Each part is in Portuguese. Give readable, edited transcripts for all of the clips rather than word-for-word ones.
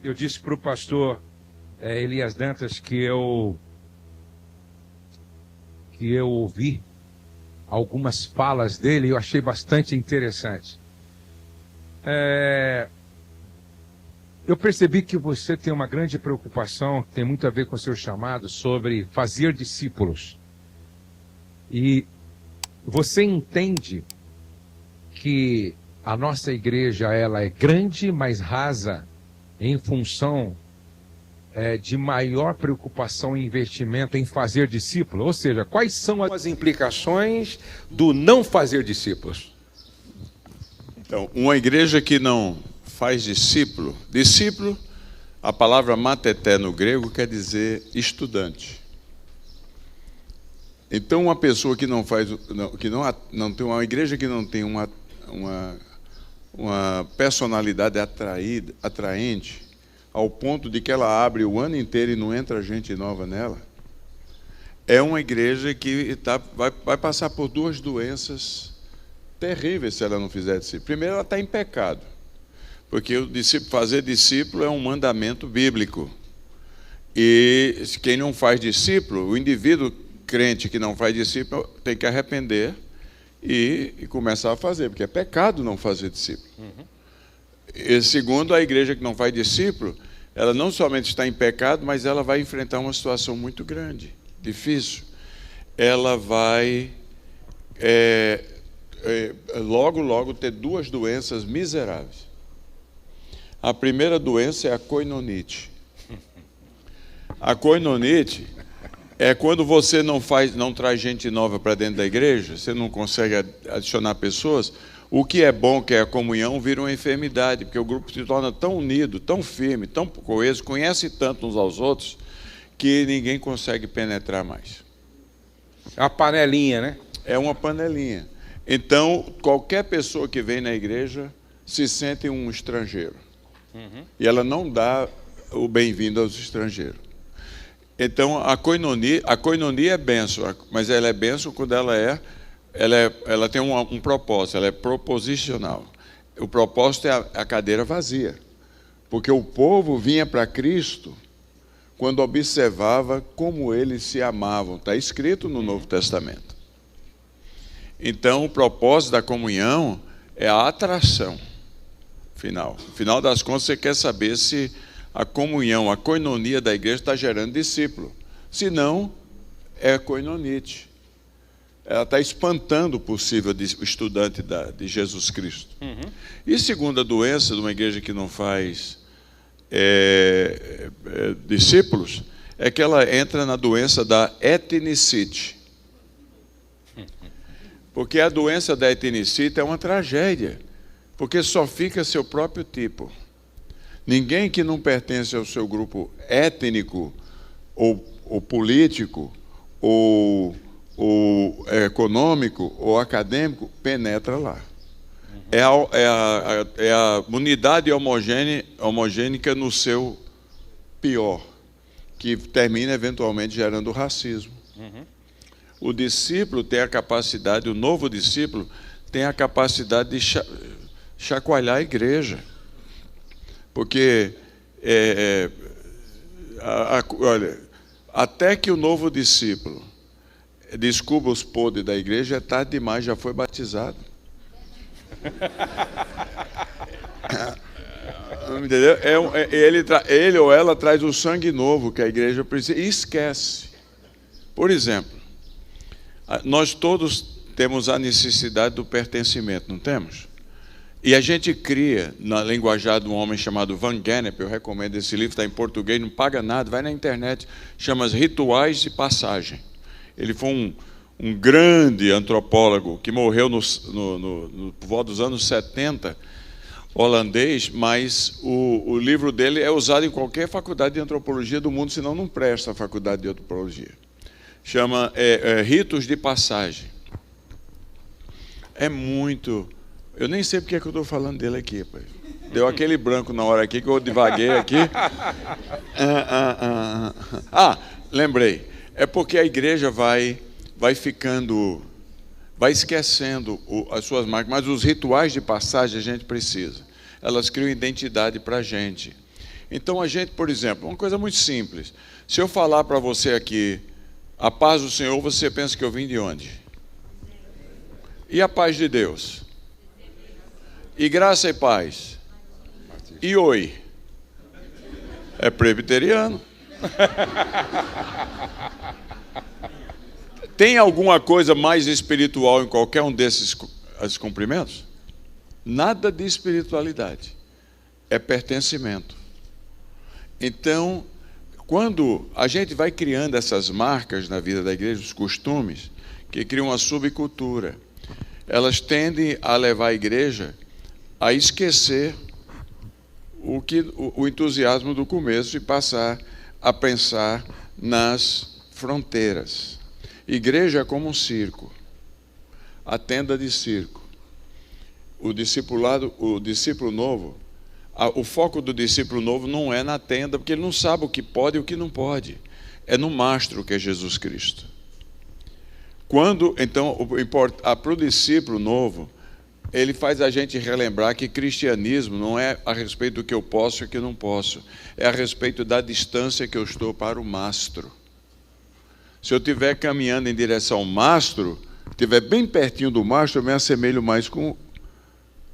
Eu disse para o pastor Elias Dantas que eu ouvi algumas falas dele e eu achei bastante interessante. Eu percebi que você tem uma grande preocupação, que tem muito a ver com o seu chamado, sobre fazer discípulos. E você entende que a nossa igreja ela é grande, mas rasa, em função de maior preocupação e investimento em fazer discípulos? Ou seja, quais são as implicações do não fazer discípulos? Então, uma igreja que não faz discípulo, a palavra mateté no grego quer dizer estudante. Então, uma pessoa que não faz, não tem uma igreja que não tem uma personalidade atraente, ao ponto de que ela abre o ano inteiro e não entra gente nova nela, é uma igreja que vai passar por duas doenças terríveis se ela não fizer discípulo. Primeiro, ela está em pecado, porque fazer discípulo é um mandamento bíblico. E quem não faz discípulo, o indivíduo crente que não faz discípulo, tem que arrepender e começar a fazer, porque é pecado não fazer discípulo. E segundo, a igreja que não faz discípulo, ela não somente está em pecado, mas ela vai enfrentar uma situação muito grande, difícil. Ela vai logo ter duas doenças miseráveis. A primeira doença é a coinonite. A coinonite é quando você não traz gente nova para dentro da igreja, você não consegue adicionar pessoas. O que é bom, que é a comunhão, vira uma enfermidade, porque o grupo se torna tão unido, tão firme, tão coeso, conhece tanto uns aos outros, que ninguém consegue penetrar mais. É uma panelinha, né? É uma panelinha. Então, qualquer pessoa que vem na igreja se sente um estrangeiro. E ela não dá o bem-vindo aos estrangeiros. Então, a coinonia é bênção, mas ela é bênção quando ela tem um propósito, ela é proposicional. O propósito é a cadeira vazia. Porque o povo vinha para Cristo quando observava como eles se amavam. Está escrito no Novo Testamento. Então, o propósito da comunhão é a atração final. No final das contas, você quer saber se a comunhão, a coinonia da igreja está gerando discípulo. Se não, é coinonite. Ela está espantando o possível estudante de Jesus Cristo. E segunda doença de uma igreja que não faz discípulos é que ela entra na doença da etnicite. Porque a doença da etnicite é uma tragédia, porque só fica seu próprio tipo. Ninguém que não pertence ao seu grupo étnico, ou político, ou econômico, ou acadêmico, penetra lá. É a unidade homogênica no seu pior, que termina eventualmente gerando racismo. O discípulo tem a capacidade, o novo discípulo tem a capacidade de chacoalhar a igreja. Porque, olha, até que o novo discípulo descubra os podres da igreja, é tarde demais, já foi batizado. Entendeu? Ele ou ela traz o sangue novo que a igreja precisa e esquece. Por exemplo, nós todos temos a necessidade do pertencimento, não temos? E a gente cria, na linguajar de um homem chamado Van Gennep, eu recomendo esse livro, está em português, não paga nada, vai na internet, chama Rituais de Passagem. Ele foi um grande antropólogo que morreu por volta dos anos 70, holandês, mas o livro dele é usado em qualquer faculdade de antropologia do mundo, senão não presta a faculdade de antropologia. Chama Ritos de Passagem. É muito... Eu nem sei porque é que eu estou falando dele aqui, pai. Deu aquele branco na hora aqui que eu divaguei aqui. Lembrei. É porque a igreja vai esquecendo as suas marcas, mas os rituais de passagem a gente precisa. Elas criam identidade para a gente. Então a gente, por exemplo, uma coisa muito simples. Se eu falar para você aqui, a paz do Senhor, você pensa que eu vim de onde? E a paz de Deus? E graça e paz? E oi? É presbiteriano. Tem alguma coisa mais espiritual em qualquer um desses cumprimentos? Nada de espiritualidade. É pertencimento. Então, quando a gente vai criando essas marcas na vida da igreja, os costumes, que criam uma subcultura, elas tendem a levar a igreja a esquecer o entusiasmo do começo e passar a pensar nas fronteiras. Igreja é como um circo, a tenda de circo. O discípulo novo, o foco do discípulo novo não é na tenda, porque ele não sabe o que pode e o que não pode. É no mastro, que é Jesus Cristo. Então, para o discípulo novo, ele faz a gente relembrar que cristianismo não é a respeito do que eu posso e o que não posso. É a respeito da distância que eu estou para o mastro. Se eu estiver caminhando em direção ao mastro, estiver bem pertinho do mastro, eu me assemelho mais com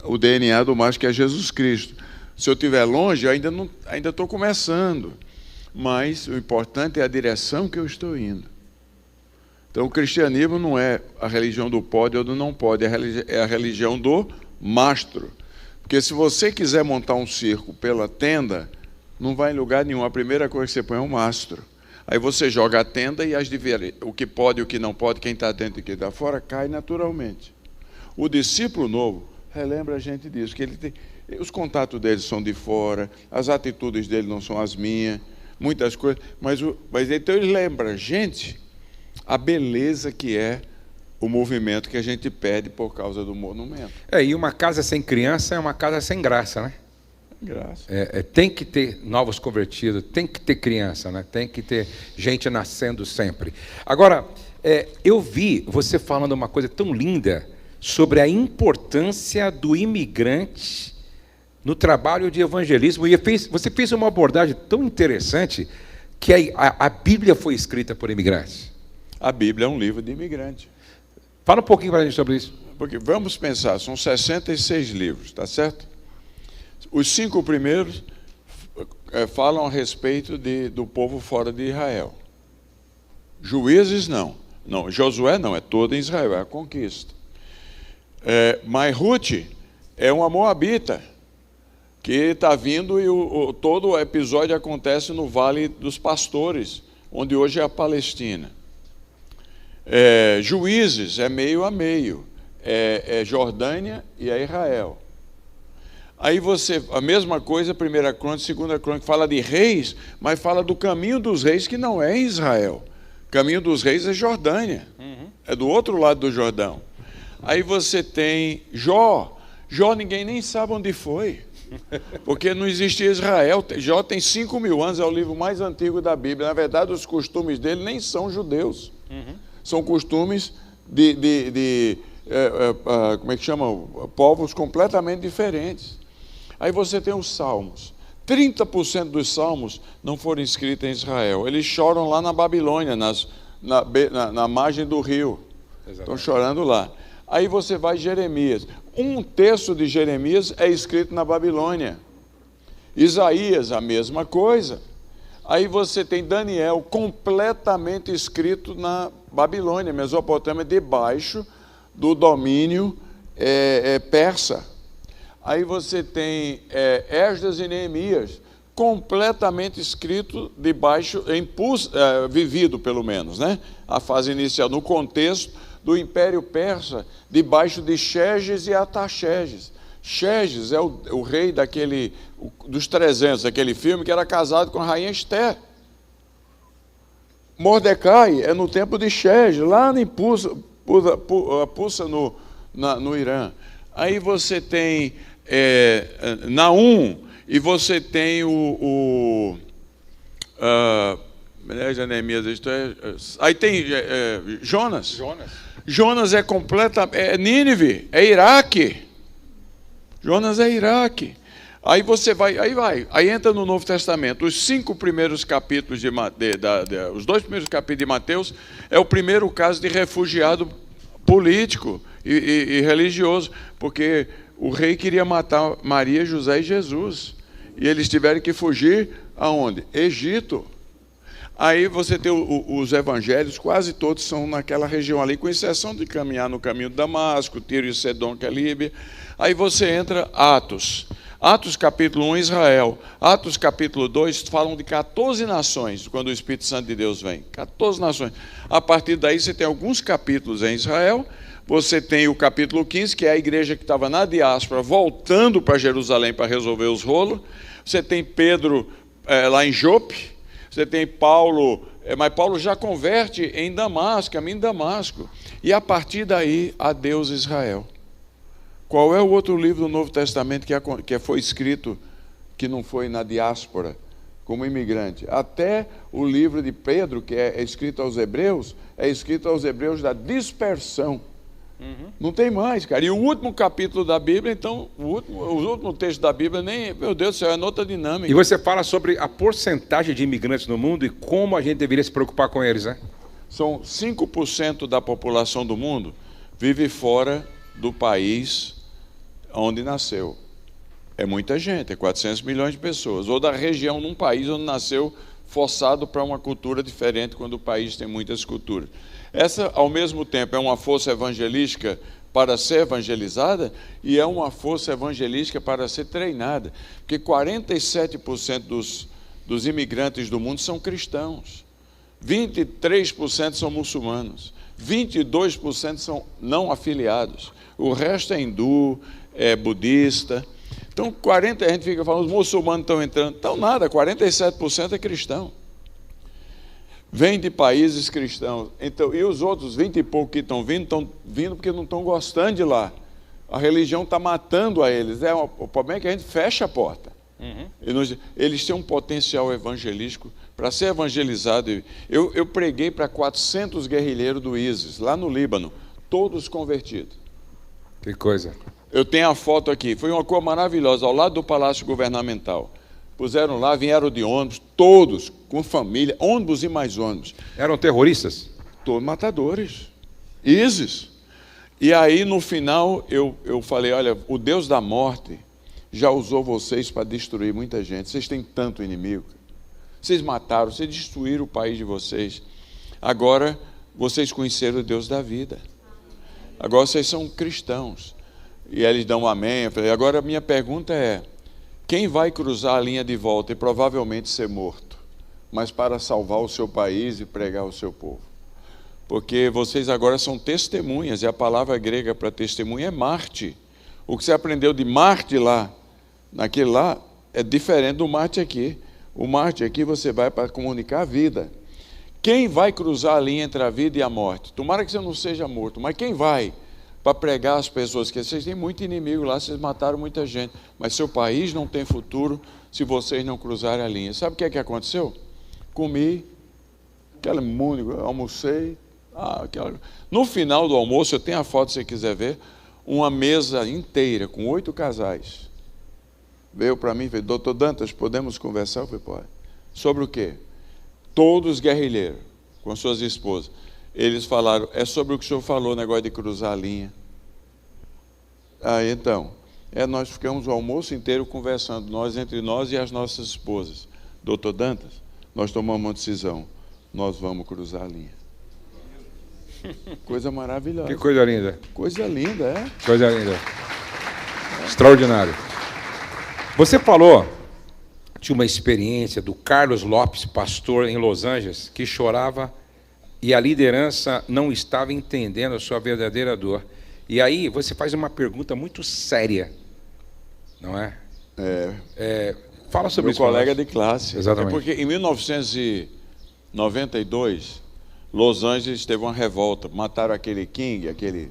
o DNA do mastro, que é Jesus Cristo. Se eu estiver longe, eu ainda estou começando. Mas o importante é a direção que eu estou indo. Então, o cristianismo não é a religião do pode ou do não pode, é a religião do mastro. Porque se você quiser montar um circo pela tenda, não vai em lugar nenhum. A primeira coisa que você põe é um mastro. Aí você joga a tenda e o que pode e o que não pode, quem está dentro e quem está fora, cai naturalmente. O discípulo novo relembra a gente disso, que os contatos dele são de fora, as atitudes dele não são as minhas, muitas coisas, mas então ele lembra a gente a beleza que é o movimento que a gente perde por causa do monumento. E uma casa sem criança é uma casa sem graça, né? Graça. Tem que ter novos convertidos, tem que ter criança, né? Tem que ter gente nascendo sempre. Agora, eu vi você falando uma coisa tão linda sobre a importância do imigrante no trabalho de evangelismo. E você fez uma abordagem tão interessante que a Bíblia foi escrita por imigrantes. A Bíblia é um livro de imigrante. Fala um pouquinho para a gente sobre isso. Porque vamos pensar, são 66 livros, tá certo? Os 5 primeiros falam a respeito do povo fora de Israel. Juízes não. Josué não, é todo em Israel, é a conquista. Mas Ruth é uma moabita que está vindo e todo o episódio acontece no Vale dos Pastores, onde hoje é a Palestina. Juízes é meio a meio, é Jordânia e é Israel. Aí a mesma coisa, 1 Crônica, 2 Crônica, fala de reis, mas fala do caminho dos reis, que não é em Israel. O caminho dos reis é Jordânia, é do outro lado do Jordão. Aí você tem Jó ninguém nem sabe onde foi, porque não existia Israel. Jó tem 5.000 anos, é o livro mais antigo da Bíblia. Na verdade, os costumes dele nem são judeus, são costumes como é que chama? Povos completamente diferentes. Aí você tem os salmos. 30% dos salmos não foram escritos em Israel. Eles choram lá na Babilônia, na margem do rio. Exatamente. Estão chorando lá. Aí você vai Jeremias. 1/3 de Jeremias é escrito na Babilônia. Isaías, a mesma coisa. Aí você tem Daniel, completamente escrito na Babilônia, Mesopotâmia, debaixo do domínio persa. Aí você tem Esdras e Neemias, completamente escrito debaixo, vivido pelo menos, né? A fase inicial, no contexto do Império Persa, debaixo de Xerxes e Artaxerxes. Xerxes é o rei dos 300, aquele filme, que era casado com a rainha Esther. Mordecai é no tempo de Xerxes, lá em Pusa no Irã. Aí você tem Naum, e você tem aí tem Jonas. Jonas é completamente... Nínive, é Iraque. Jonas é Iraque. Aí você vai, aí entra no Novo Testamento. Os 5 primeiros capítulos os 2 primeiros capítulos de Mateus é o primeiro caso de refugiado político e religioso, porque o rei queria matar Maria, José e Jesus. E eles tiveram que fugir aonde? Egito. Aí você tem os evangelhos, quase todos são naquela região ali, com exceção de caminhar no caminho de Damasco, Tiro e Sedom, que é Líbia. Aí você entra Atos. Atos capítulo 1, Israel. Atos capítulo 2 falam de 14 nações, quando o Espírito Santo de Deus vem. 14 nações. A partir daí você tem alguns capítulos em Israel. Você tem o capítulo 15, que é a igreja que estava na diáspora, voltando para Jerusalém para resolver os rolos. Você tem Pedro lá em Jope. Você tem Paulo, mas Paulo já converte em Damasco, caminho de Damasco. E a partir daí, adeus Israel. Qual é o outro livro do Novo Testamento que foi escrito, que não foi na diáspora, como imigrante? Até o livro de Pedro, que é escrito aos Hebreus, é escrito aos Hebreus da dispersão. Não tem mais, cara. E o último capítulo da Bíblia, então, o último texto da Bíblia, nem, meu Deus do céu, é outra dinâmica. E você fala sobre a porcentagem de imigrantes no mundo e como a gente deveria se preocupar com eles, né? São 5% da população do mundo vive fora do país onde nasceu. É muita gente, é 400 milhões de pessoas. Ou da região, num país onde nasceu, forçado para uma cultura diferente, quando o país tem muitas culturas. Essa, ao mesmo tempo, é uma força evangelística para ser evangelizada e é uma força evangelística para ser treinada. Porque 47% dos imigrantes do mundo são cristãos, 23% são muçulmanos, 22% são não afiliados, o resto é hindu, é budista. Então, a gente fica falando, os muçulmanos estão entrando. Então, nada, 47% é cristão. Vem de países cristãos. Então, e os outros 20 e pouco que estão vindo porque não estão gostando de lá. A religião está matando a eles. O problema é que a gente fecha a porta. Eles têm um potencial evangelístico para ser evangelizado. Eu preguei para 400 guerrilheiros do ISIS, lá no Líbano, todos convertidos. Que coisa. Eu tenho a foto aqui, foi uma coisa maravilhosa, ao lado do Palácio Governamental. Puseram lá, vieram de ônibus, todos, com família, ônibus e mais ônibus. Eram terroristas? Todos matadores, ISIS. E aí, no final, eu falei, olha, o Deus da morte já usou vocês para destruir muita gente. Vocês têm tanto inimigo. Vocês mataram, vocês destruíram o país de vocês. Agora, vocês conheceram o Deus da vida. Agora, vocês são cristãos. E eles dão um amém. Eu falei, agora a minha pergunta é, quem vai cruzar a linha de volta e provavelmente ser morto, mas para salvar o seu país e pregar o seu povo? Porque vocês agora são testemunhas, e a palavra grega para testemunha é Marte. O que você aprendeu de Marte lá, naquele lá, é diferente do Marte aqui. O Marte aqui você vai para comunicar a vida. Quem vai cruzar a linha entre a vida e a morte? Tomara que você não seja morto, mas quem vai para pregar às pessoas? Que vocês têm muito inimigo lá, vocês mataram muita gente, mas seu país não tem futuro se vocês não cruzarem a linha. Sabe o que é que aconteceu? Comi, aquele mundo, almocei. No final do almoço, eu tenho a foto se você quiser ver, uma mesa inteira com 8 casais. Veio para mim e falou, doutor Dantas, podemos conversar? Eu falei, pode. Sobre o quê? Todos guerrilheiros, com suas esposas. Eles falaram, é sobre o que o senhor falou, negócio de cruzar a linha. Então, nós ficamos o almoço inteiro conversando, nós entre nós e as nossas esposas. Doutor Dantas, nós tomamos uma decisão, nós vamos cruzar a linha. Coisa maravilhosa. Que coisa linda. Coisa linda, é? Coisa linda. Extraordinário. Você falou de uma experiência do Carlos Lopes, pastor em Los Angeles, que chorava e a liderança não estava entendendo a sua verdadeira dor. E aí você faz uma pergunta muito séria, não é? Fala sobre isso. Meu colega de classe. Exatamente. É porque em 1992, Los Angeles teve uma revolta. Mataram aquele King, aquele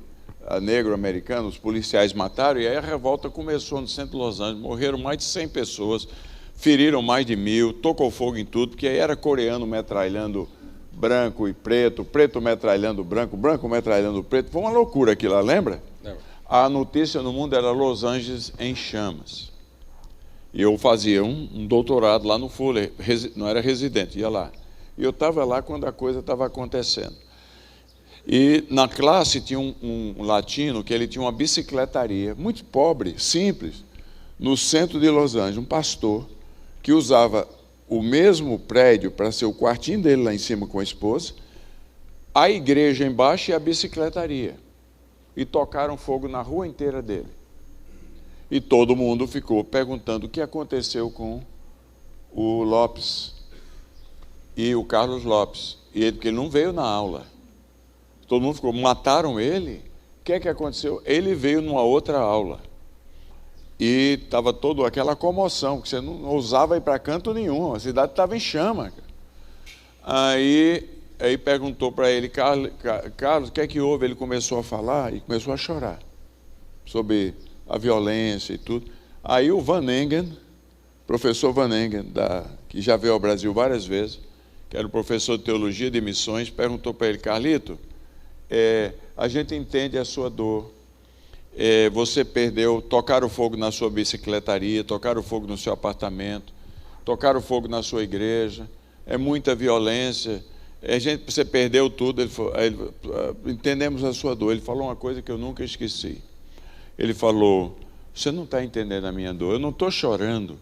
negro americano, os policiais mataram, e aí a revolta começou no centro de Los Angeles. Morreram mais de 100 pessoas, feriram mais de 1000, tocou fogo em tudo, porque aí era coreano metralhando branco e preto, preto metralhando branco, branco metralhando preto. Foi uma loucura aquilo lá, lembra? A notícia no mundo era Los Angeles em chamas. E eu fazia um doutorado lá no Fuller, não era residente, ia lá. E eu estava lá quando a coisa estava acontecendo. E na classe tinha um latino que ele tinha uma bicicletaria, muito pobre, simples, no centro de Los Angeles, um pastor que usava o mesmo prédio para ser o quartinho dele lá em cima com a esposa, a igreja embaixo e a bicicletaria. E tocaram fogo na rua inteira dele. E todo mundo ficou perguntando o que aconteceu com o Lopes e o Carlos Lopes. E ele, porque ele não veio na aula. Todo mundo ficou, mataram ele? O que é que aconteceu? Ele veio numa outra aula. E estava toda aquela comoção, porque você não ousava ir para canto nenhum, a cidade estava em chama. Aí perguntou para ele, Carlos, o que é que houve? Ele começou a falar e começou a chorar sobre a violência e tudo. Aí o Van Engen, professor Van Engen, que já veio ao Brasil várias vezes, que era o professor de teologia de missões, perguntou para ele, Carlito, a gente entende a sua dor, você perdeu, tocaram fogo na sua bicicletaria, tocaram fogo no seu apartamento, tocaram fogo na sua igreja, é muita violência, você perdeu tudo. Ele falou, entendemos a sua dor. Ele falou uma coisa que eu nunca esqueci. Ele falou, você não está entendendo a minha dor, eu não estou chorando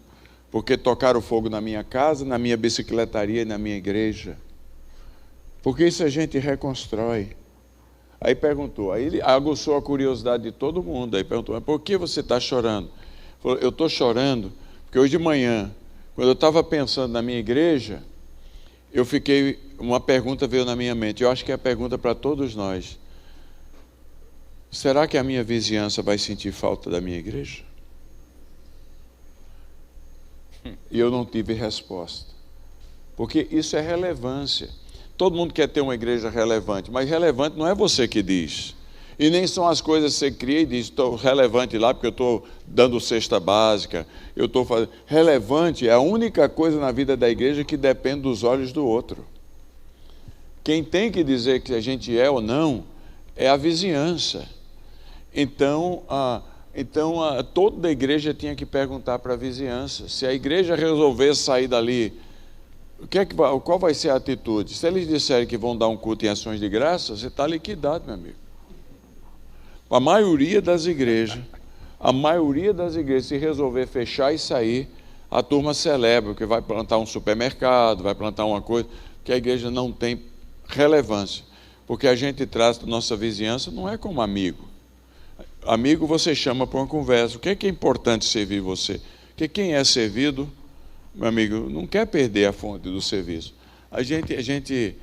porque tocaram fogo na minha casa, na minha bicicletaria e na minha igreja, porque isso a gente reconstrói. Aí perguntou, aí ele aguçou a curiosidade de todo mundo, aí perguntou, mas por que você está chorando? Ele falou, eu estou chorando porque hoje de manhã, quando eu estava pensando na minha igreja, uma pergunta veio na minha mente, eu acho que é a pergunta para todos nós, será que a minha vizinhança vai sentir falta da minha igreja? E eu não tive resposta, porque isso é relevância. Todo mundo quer ter uma igreja relevante, mas relevante não é você que diz. E nem são as coisas que você cria e diz, estou relevante lá porque eu estou dando cesta básica, eu estou fazendo... Relevante é a única coisa na vida da igreja que depende dos olhos do outro. Quem tem que dizer que a gente é ou não é a vizinhança. Então toda a igreja tinha que perguntar para a vizinhança. Se a igreja resolver sair dali, qual vai ser a atitude? Se eles disserem que vão dar um culto em ações de graça, você está liquidado, meu amigo. A maioria das igrejas, se resolver fechar e sair, a turma celebra, porque vai plantar um supermercado, vai plantar uma coisa, que a igreja não tem relevância. Porque a gente trata a nossa vizinhança não é como amigo. Amigo você chama para uma conversa. O que é importante servir você? Porque quem é servido, meu amigo, não quer perder a fonte do serviço. A gente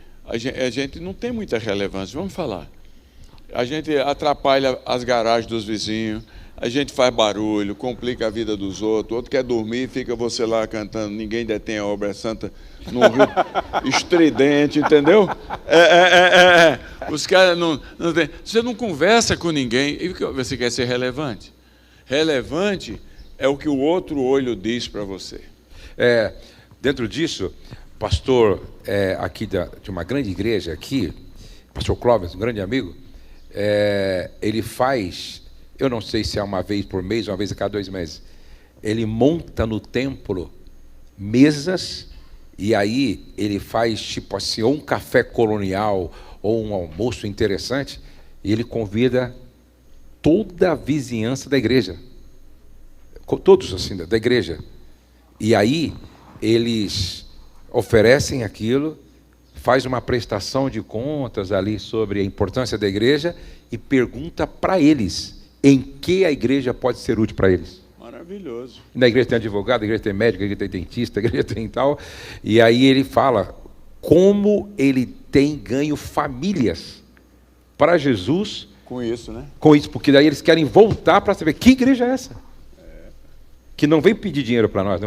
não tem muita relevância, vamos falar. A gente atrapalha as garagens dos vizinhos, a gente faz barulho, complica a vida dos outros, o outro quer dormir, fica você lá cantando, ninguém detém a obra santa, num rio estridente, entendeu? Os caras não tem. Você não conversa com ninguém, e você quer ser relevante? Relevante é o que o outro olho diz para você. Dentro disso, pastor aqui de uma grande igreja aqui, pastor Clóvis, um grande amigo, ele faz, eu não sei se é uma vez por mês, uma vez a cada 2 meses, ele monta no templo mesas, e aí ele faz tipo assim, ou um café colonial, ou um almoço interessante, e ele convida toda a vizinhança da igreja, todos assim, da igreja, e aí eles oferecem aquilo, faz uma prestação de contas ali sobre a importância da igreja e pergunta para eles em que a igreja pode ser útil para eles. Maravilhoso. Na igreja tem advogado, a igreja tem médico, a igreja tem dentista, a igreja tem tal. E aí ele fala como ele tem ganho famílias para Jesus. Com isso, né? Com isso, porque daí eles querem voltar para saber que igreja é essa. Que não veio pedir dinheiro para nós,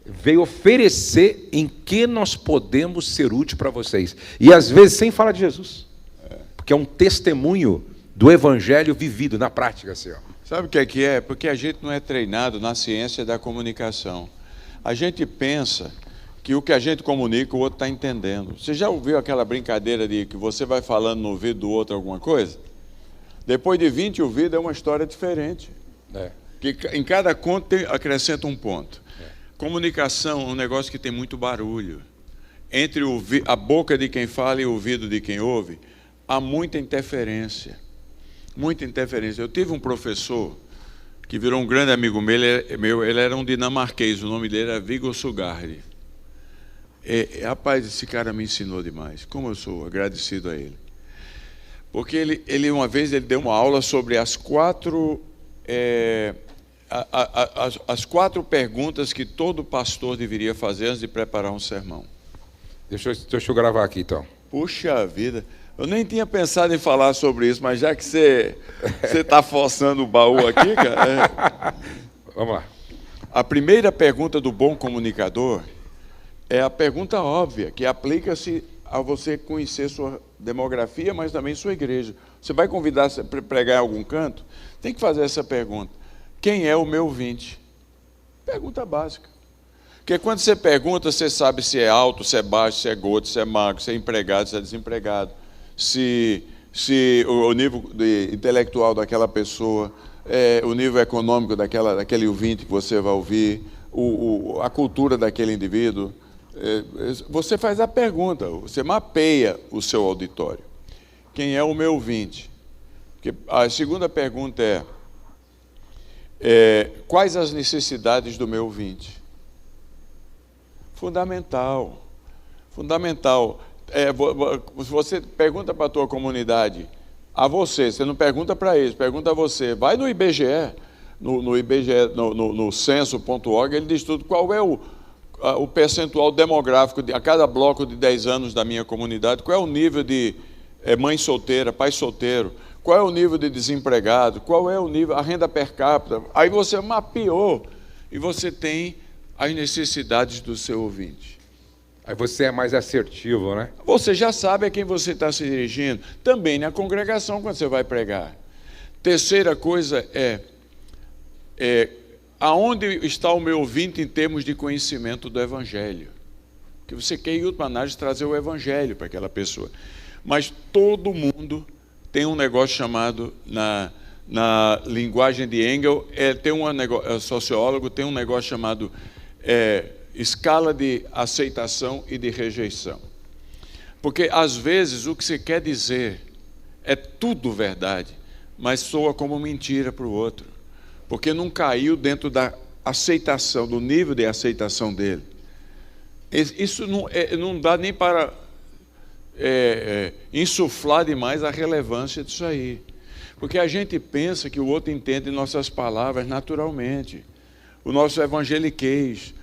veio oferecer em que nós podemos ser útil para vocês. E às vezes sem falar de Jesus. Porque é um testemunho do evangelho vivido na prática. Assim, ó. Sabe o que é? Porque a gente não é treinado na ciência da comunicação. A gente pensa que o que a gente comunica o outro está entendendo. Você já ouviu aquela brincadeira de que você vai falando no ouvido do outro alguma coisa? Depois de 20 ouvidos é uma história diferente. Que em cada conto acrescenta um ponto. Comunicação é um negócio que tem muito barulho. Entre a boca de quem fala e o ouvido de quem ouve, há muita interferência. Muita interferência. Eu tive um professor que virou um grande amigo meu, ele era um dinamarquês, o nome dele era Viggo Sugardi. Rapaz, esse cara me ensinou demais. Como eu sou agradecido a ele. Porque ele uma vez ele deu uma aula sobre as quatro perguntas que todo pastor deveria fazer antes de preparar um sermão. Deixa eu gravar aqui, então. Puxa vida, eu nem tinha pensado em falar sobre isso, mas já que você está forçando o baú aqui, cara... Vamos lá. A primeira pergunta do bom comunicador é a pergunta óbvia, que aplica-se a você conhecer sua demografia, mas também sua igreja. Você vai convidar para pregar em algum canto? Tem que fazer essa pergunta. Quem é o meu ouvinte? Pergunta básica. Porque quando você pergunta, você sabe se é alto, se é baixo, se é gordo, se é magro, se é empregado, se é desempregado, se o nível intelectual daquela pessoa, o nível econômico daquele ouvinte que você vai ouvir, a cultura daquele indivíduo. Você faz a pergunta, você mapeia o seu auditório. Quem é o meu ouvinte? Porque a segunda pergunta quais as necessidades do meu ouvinte? Fundamental. Fundamental. Você pergunta para a tua comunidade, a você não pergunta para eles, pergunta a você. Vai no IBGE, no censo.org, ele diz tudo. Qual é o percentual demográfico a cada bloco de 10 anos da minha comunidade? Qual é o nível de mãe solteira, pai solteiro? Qual é o nível de desempregado? Qual é o nível, a renda per capita? Aí você mapeou e você tem as necessidades do seu ouvinte. Aí você é mais assertivo, né? Você já sabe a quem você está se dirigindo. Também na congregação, quando você vai pregar. Terceira coisa aonde está o meu ouvinte em termos de conhecimento do Evangelho? Porque você quer, em última análise, trazer o Evangelho para aquela pessoa. Mas todo mundo tem um negócio chamado, na linguagem de Engels, sociólogo, tem um negócio chamado escala de aceitação e de rejeição. Porque, às vezes, o que você quer dizer é tudo verdade, mas soa como mentira para o outro. Porque não caiu dentro da aceitação, do nível de aceitação dele. Isso não dá nem para insuflar demais a relevância disso aí. Porque a gente pensa que o outro entende nossas palavras naturalmente, o nosso evangeliquez.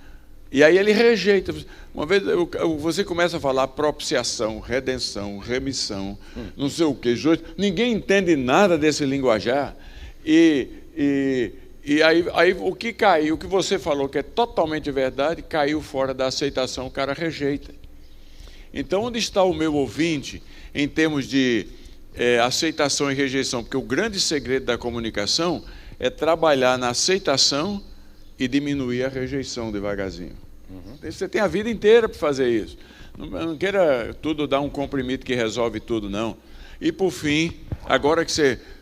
E aí ele rejeita. Uma vez você começa a falar propiciação, redenção, remissão, não sei o quê. Ninguém entende nada desse linguajar. E aí o que caiu, o que você falou que é totalmente verdade, caiu fora da aceitação, o cara rejeita. Então, onde está o meu ouvinte em termos de aceitação e rejeição? Porque o grande segredo da comunicação é trabalhar na aceitação e diminuir a rejeição devagarzinho. Você tem a vida inteira para fazer isso. Não queira tudo dar um comprimido que resolve tudo, não. E, por fim, agora que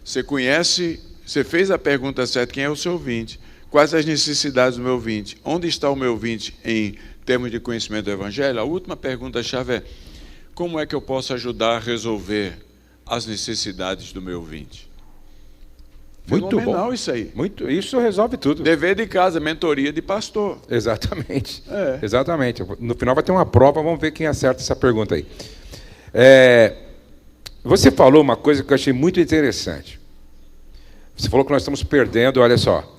você conhece... Você fez a pergunta certa, quem é o seu ouvinte? Quais as necessidades do meu ouvinte? Onde está o meu ouvinte em termos de conhecimento do Evangelho? A última pergunta-chave é, como é que eu posso ajudar a resolver as necessidades do meu ouvinte? Muito fenomenal bom. Isso aí. Isso resolve tudo. Dever de casa, mentoria de pastor. Exatamente. Exatamente. No final vai ter uma prova, vamos ver quem acerta essa pergunta aí. Você falou uma coisa que eu achei muito interessante. Você falou que nós estamos perdendo, olha só,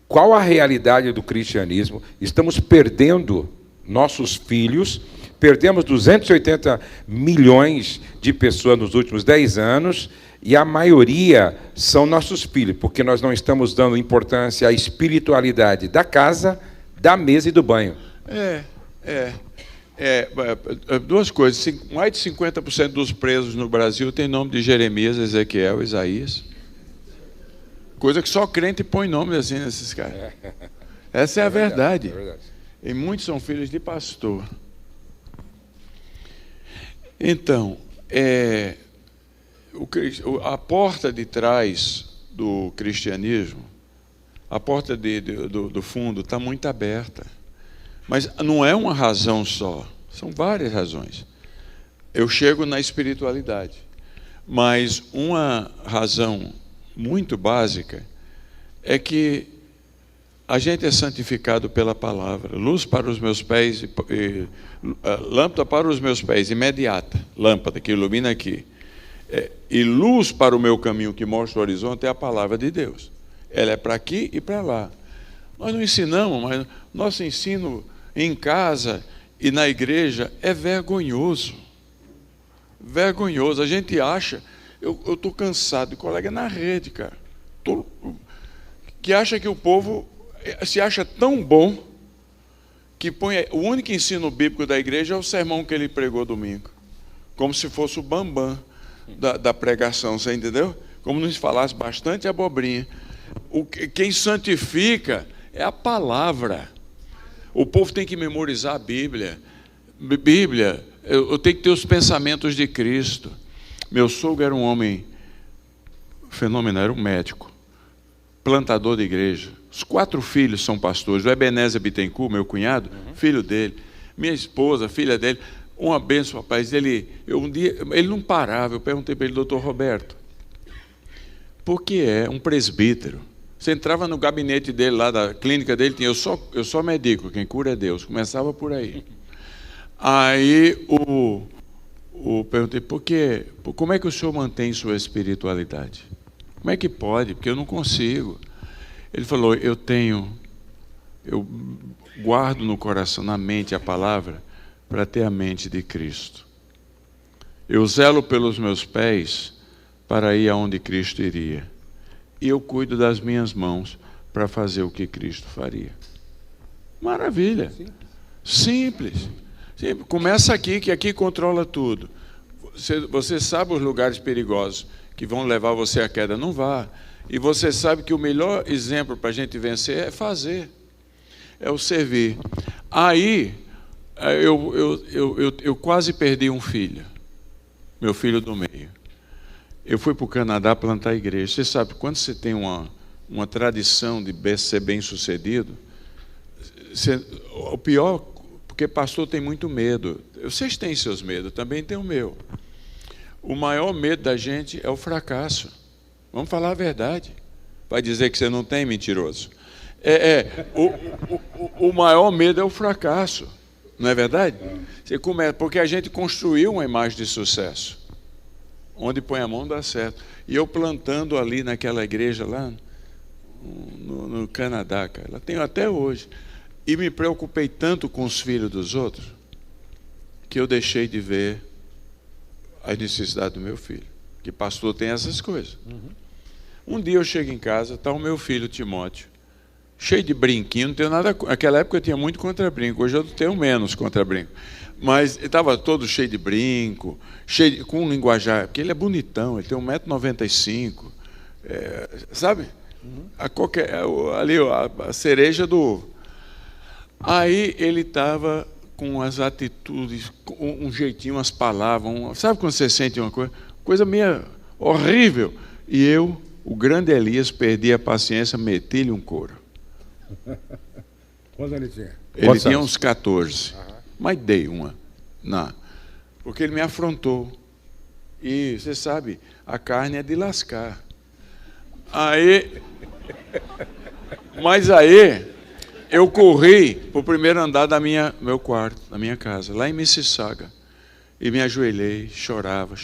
qual a realidade do cristianismo? Estamos perdendo nossos filhos, perdemos 280 milhões de pessoas nos últimos 10 anos, e a maioria são nossos filhos, porque nós não estamos dando importância à espiritualidade da casa, da mesa e do banho. Duas coisas, mais de 50% dos presos no Brasil tem nome de Jeremias, Ezequiel, Isaías. Coisa que só crente põe nome assim nesses caras. Essa é a verdade. E muitos são filhos de pastor. Então, a porta de trás do cristianismo, a porta do fundo está muito aberta. Mas não é uma razão só, são várias razões. Eu chego na espiritualidade, mas uma razão muito básica é que a gente é santificado pela palavra. Luz para os meus pés, lâmpada para os meus pés, imediata, lâmpada que ilumina aqui. E luz para o meu caminho que mostra o horizonte é a palavra de Deus. Ela é para aqui e para lá. Nós não ensinamos, mas nosso ensino em casa e na igreja é vergonhoso. Vergonhoso. A gente acha, eu estou cansado de colega na rede, cara, que acha que o povo se acha tão bom que põe o único ensino bíblico da igreja é o sermão que ele pregou domingo, como se fosse o bambam da pregação, você entendeu? Como nos falasse bastante abobrinha. Quem santifica é a palavra. O povo tem que memorizar a Bíblia. Eu tenho que ter os pensamentos de Cristo. Meu sogro era um homem fenomenal, era um médico, plantador de igreja. Os 4 filhos são pastores. O Ebenezer Bittencourt, meu cunhado, filho dele. Minha esposa, filha dele. Uma bênção, rapaz. Um dia, ele não parava. Eu perguntei para ele, doutor Roberto, por que é um presbítero? Você entrava no gabinete dele, lá da clínica dele, tinha, eu só medico, quem cura é Deus. Começava por aí. Aí perguntei, como é que o senhor mantém sua espiritualidade? Como é que pode? Porque eu não consigo. Ele falou, eu guardo no coração, na mente, a palavra, para ter a mente de Cristo. Eu zelo pelos meus pés para ir aonde Cristo iria. E eu cuido das minhas mãos para fazer o que Cristo faria. Maravilha. Simples. Começa aqui, que aqui controla tudo. Você sabe os lugares perigosos que vão levar você à queda, não vá. E você sabe que o melhor exemplo para a gente vencer é fazer, é o servir. Aí, eu quase perdi um filho, meu filho do meio. Eu fui para o Canadá plantar a igreja. Você sabe, quando você tem uma tradição de ser bem-sucedido, o pior, porque pastor tem muito medo. Vocês têm seus medos, também tem o meu. O maior medo da gente é o fracasso. Vamos falar a verdade. Vai dizer que você não tem, mentiroso. O maior medo é o fracasso. Não é verdade? Você começa, porque a gente construiu uma imagem de sucesso. Onde põe a mão dá certo. E eu plantando ali naquela igreja lá no Canadá, cara, lá tenho até hoje. E me preocupei tanto com os filhos dos outros que eu deixei de ver as necessidades do meu filho. Que pastor tem essas coisas. Um dia eu chego em casa, está o meu filho Timóteo, cheio de brinquinho, não tenho nada. Naquela época eu tinha muito contra brinco, hoje eu tenho menos contra brinco. Mas ele estava todo cheio de brinco, com um linguajar, porque ele é bonitão, ele tem 1,95 m, sabe? Ali a cereja do... Aí ele estava com as atitudes, com um jeitinho, umas palavras, sabe quando você sente uma coisa meio horrível? E eu, o grande Elias, perdi a paciência, meti-lhe um couro. Quantos ele tinha? Ele tinha uns 14. Mas dei uma. Não. Porque ele me afrontou. E, você sabe, a carne é de lascar. Mas aí, eu corri para o primeiro andar meu quarto, da minha casa, lá em Mississauga. E me ajoelhei, chorava.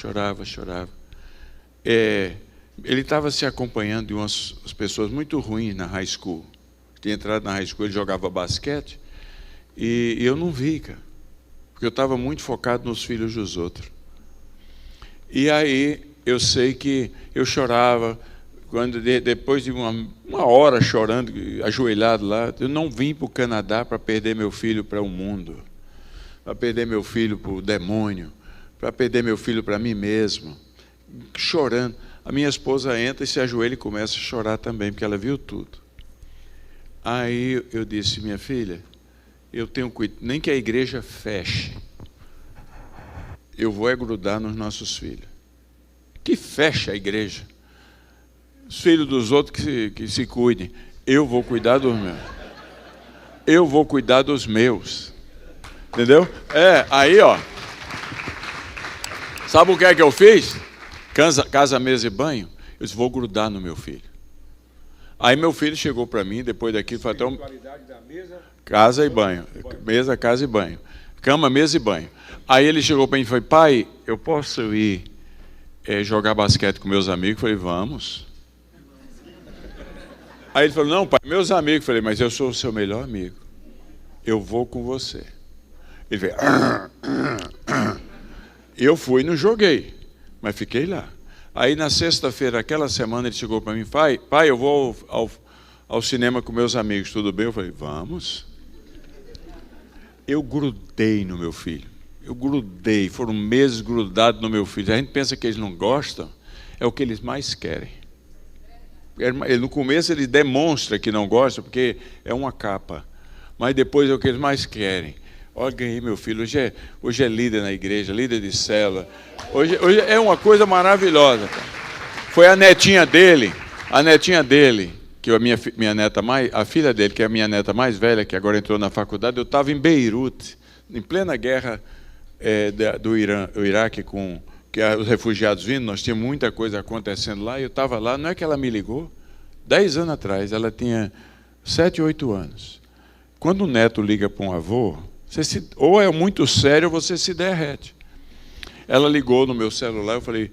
Ele estava se acompanhando de umas pessoas muito ruins na high school. Tinha entrado na high school, ele jogava basquete. E eu não vi, cara. Porque eu estava muito focado nos filhos dos outros. E aí, eu sei que eu chorava, quando depois de uma hora chorando, ajoelhado lá, eu não vim para o Canadá para perder meu filho para o mundo, para perder meu filho para o demônio, para perder meu filho para mim mesmo, chorando. A minha esposa entra e se ajoelha e começa a chorar também, porque ela viu tudo. Aí eu disse, minha filha, eu tenho cuidado, nem que a igreja feche, eu vou grudar nos nossos filhos. Que feche a igreja. Os filhos dos outros que se cuidem. eu vou cuidar dos meus. Eu vou cuidar dos meus. Entendeu? Aí, ó. Sabe o que é que eu fiz? Casa, mesa e banho. Eu disse, vou grudar no meu filho. Aí meu filho chegou para mim, depois daquilo, falou até casa e banho. Mesa, casa e banho. Cama, mesa e banho. Aí ele chegou para mim e falou, pai, eu posso ir jogar basquete com meus amigos? Eu falei, vamos. Aí ele falou, não, pai, meus amigos. Eu falei, mas eu sou o seu melhor amigo. Eu vou com você. Ele veio. Eu fui e não joguei, mas fiquei lá. Aí na sexta-feira, aquela semana, ele chegou para mim, pai, eu vou ao cinema com meus amigos, tudo bem? Eu falei, vamos. Eu grudei no meu filho. Eu grudei, foram meses grudados no meu filho. A gente pensa que eles não gostam, é o que eles mais querem. No começo ele demonstra que não gosta, porque é uma capa. Mas depois é o que eles mais querem. Olha, ganhei meu filho. Hoje é líder na igreja, líder de célula. Hoje é uma coisa maravilhosa. Cara. Foi a netinha dele, que é minha neta a filha dele, que é a minha neta mais velha, que agora entrou na faculdade. Eu estava em Beirute, em plena guerra do Iraque, com os refugiados vindo. Nós tínhamos muita coisa acontecendo lá. E eu estava lá, não é que ela me ligou? 10 anos atrás, ela tinha 7, 8 anos. Quando o neto liga para um avô, ou é muito sério ou você se derrete. Ela ligou no meu celular, eu falei,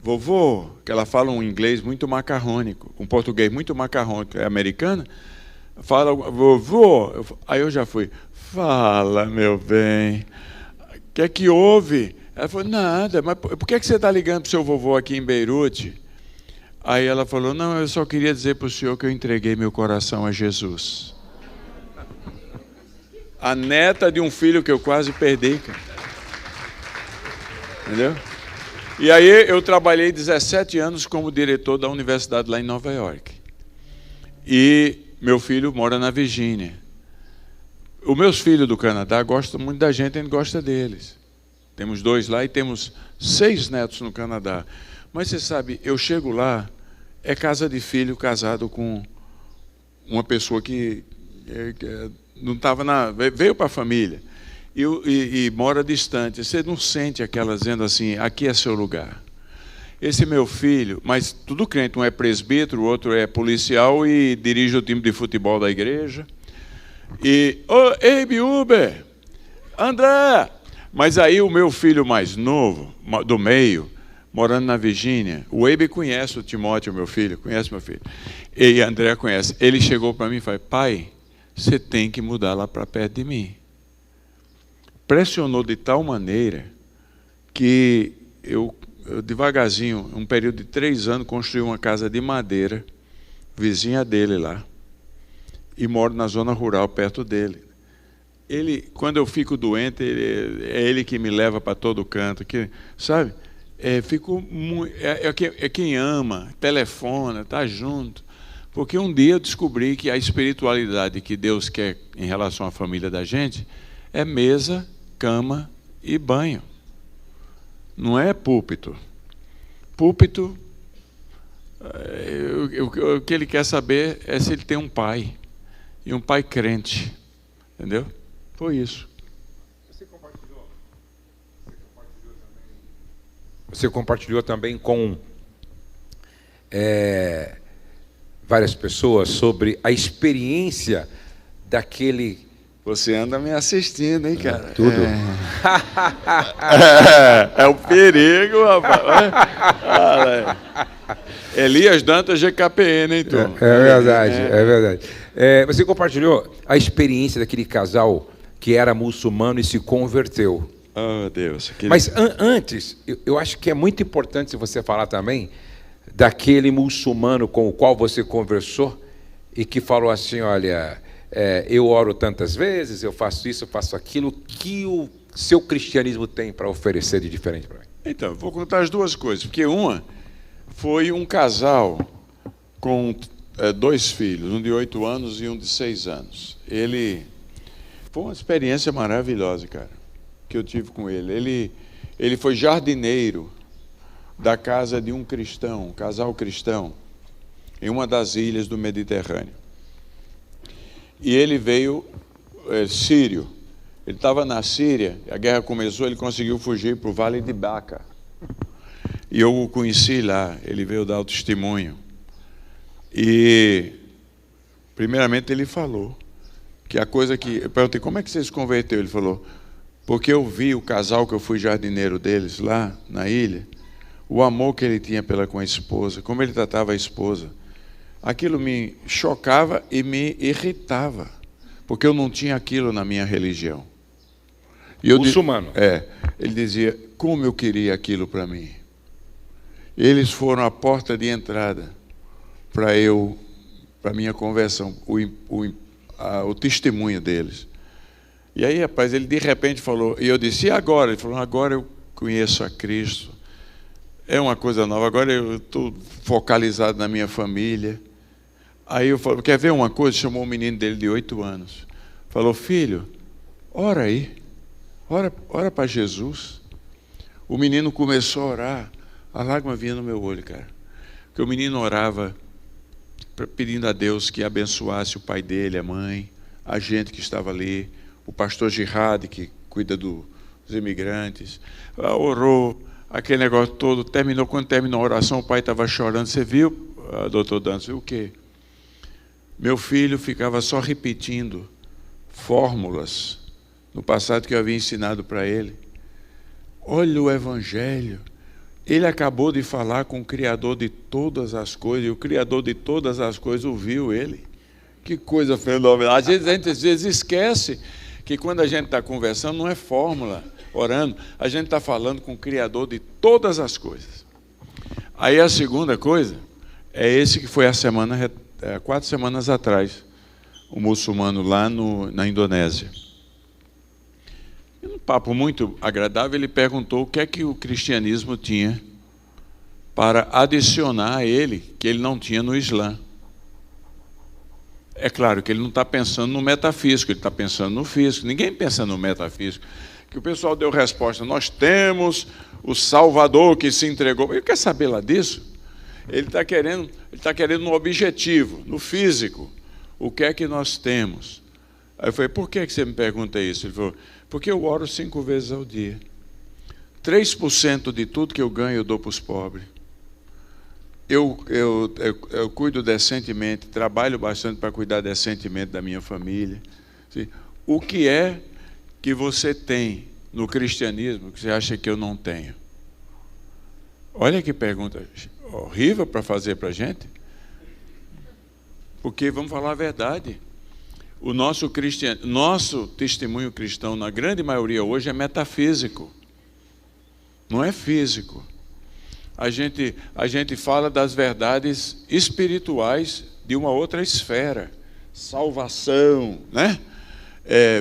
vovô, que ela fala um inglês muito macarrônico, um português muito macarrônico, é americana, fala, vovô, aí eu já fui, fala, meu bem, o que é que houve? Ela falou, nada, mas por que você está ligando para o seu vovô aqui em Beirute? Aí ela falou, não, eu só queria dizer para o senhor que eu entreguei meu coração a Jesus. A neta de um filho que eu quase perdi, cara. Entendeu? E aí eu trabalhei 17 anos como diretor da universidade lá em Nova York. E meu filho mora na Virgínia. Os meus filhos do Canadá gostam muito da gente, a gente gosta deles. Temos 2 lá e temos 6 netos no Canadá. Mas você sabe, eu chego lá, é casa de filho casado com uma pessoa que não estava veio para a família e mora distante. Você não sente aquela dizendo assim, aqui é seu lugar. Esse meu filho, mas tudo crente, um é presbítero, o outro é policial e dirige o time de futebol da igreja. E, ei, Biuber, André. Mas aí o meu filho mais novo, do meio, morando na Virgínia, o Eibe conhece o Timóteo, meu filho, conhece meu filho. E André conhece. Ele chegou para mim e falou, pai, você tem que mudar lá para perto de mim. Pressionou de tal maneira que eu devagarzinho, um período de 3 anos, construí uma casa de madeira, vizinha dele lá, e moro na zona rural perto dele. Quando eu fico doente, é ele que me leva para todo canto, sabe? É quem ama, telefona, está junto. Porque um dia eu descobri que a espiritualidade que Deus quer em relação à família da gente é mesa, cama e banho. Não é púlpito. Púlpito, o que ele quer saber é se ele tem um pai. E um pai crente. Entendeu? Foi isso. Você compartilhou também com várias pessoas sobre a experiência daquele... Você anda me assistindo, hein, cara? Tudo. É o perigo, rapaz. Elias Dantas, GKPN, hein, Tom? É verdade, é verdade. Você compartilhou a experiência daquele casal que era muçulmano e se converteu. Oh, Deus. Mas antes, eu acho que é muito importante você falar também daquele muçulmano com o qual você conversou e que falou assim, olha, eu oro tantas vezes, eu faço isso, eu faço aquilo, que o seu cristianismo tem para oferecer de diferente para mim? Então, vou contar as 2 coisas, porque uma foi um casal com 2 filhos, um de 8 anos e um de 6 anos. Foi uma experiência maravilhosa, cara, que eu tive com ele. Ele foi jardineiro da casa de um cristão, um casal cristão, em uma das ilhas do Mediterrâneo. e ele veio sírio. Ele estava na Síria, a guerra começou, ele conseguiu fugir para o Vale de Baca. E eu o conheci lá, ele veio dar o testemunho. E, primeiramente, ele falou que a coisa que... Eu perguntei, como é que você se converteu? Ele falou, porque eu vi o casal que eu fui jardineiro deles lá na ilha, o amor que ele tinha com a esposa, como ele tratava a esposa. Aquilo me chocava e me irritava, porque eu não tinha aquilo na minha religião. E muçulmano. Ele dizia, como eu queria aquilo para mim. Eles foram a porta de entrada para a minha conversão, o testemunho deles. E aí, rapaz, ele de repente falou, e eu disse, e agora? Ele falou, agora eu conheço a Cristo. É uma coisa nova, agora eu estou focalizado na minha família. Aí eu falei, quer ver uma coisa? Chamou um menino dele de 8 anos. Falou, filho, ora aí, ora para Jesus. O menino começou a orar, a lágrima vinha no meu olho, cara. Porque o menino orava pedindo a Deus que abençoasse o pai dele, a mãe, a gente que estava ali, o pastor Girard, que cuida dos imigrantes. Orou, aquele negócio todo, terminou. Quando terminou a oração, o pai estava chorando. Você viu, doutor Dantas, viu o quê? Meu filho ficava só repetindo fórmulas no passado que eu havia ensinado para ele. Olha o Evangelho. Ele acabou de falar com o Criador de todas as coisas, e o Criador de todas as coisas ouviu ele. Que coisa fenomenal. Às vezes esquece que quando a gente está conversando, não é fórmula, orando, a gente está falando com o Criador de todas as coisas. Aí a segunda coisa é esse que foi 4 semanas atrás, um muçulmano lá na Indonésia. E num papo muito agradável, ele perguntou o que é que o cristianismo tinha para adicionar a ele, que ele não tinha no Islã. É claro que ele não está pensando no metafísico, ele está pensando no físico. Ninguém pensa no metafísico. Que o pessoal deu resposta, nós temos o Salvador que se entregou. Ele quer saber lá disso? Ele está querendo no objetivo, no físico. O que é que nós temos? Aí eu falei, por que você me pergunta isso? Ele falou, porque eu oro 5 vezes ao dia. 3% de tudo que eu ganho eu dou para os pobres. Eu cuido decentemente, trabalho bastante para cuidar decentemente da minha família. O que é que você tem no cristianismo que você acha que eu não tenho? Olha que pergunta horrível para fazer para a gente. Porque, vamos falar a verdade, o nosso testemunho cristão, na grande maioria hoje, é metafísico. Não é físico. A gente fala das verdades espirituais de uma outra esfera. Salvação, né?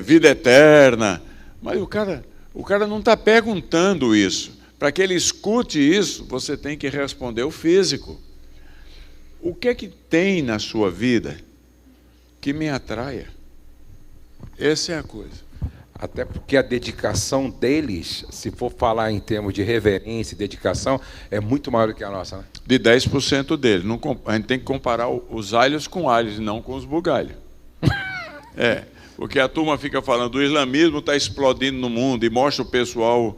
Vida eterna. Mas o cara não está perguntando isso. Para que ele escute isso, você tem que responder o físico. O que é que tem na sua vida que me atraia? Essa é a coisa. Até porque a dedicação deles, se for falar em termos de reverência e dedicação, é muito maior do que a nossa, né? De 10% dele. A gente tem que comparar os alhos com alhos, e não com os bugalhos. Porque a turma fica falando, o islamismo está explodindo no mundo, e mostra o pessoal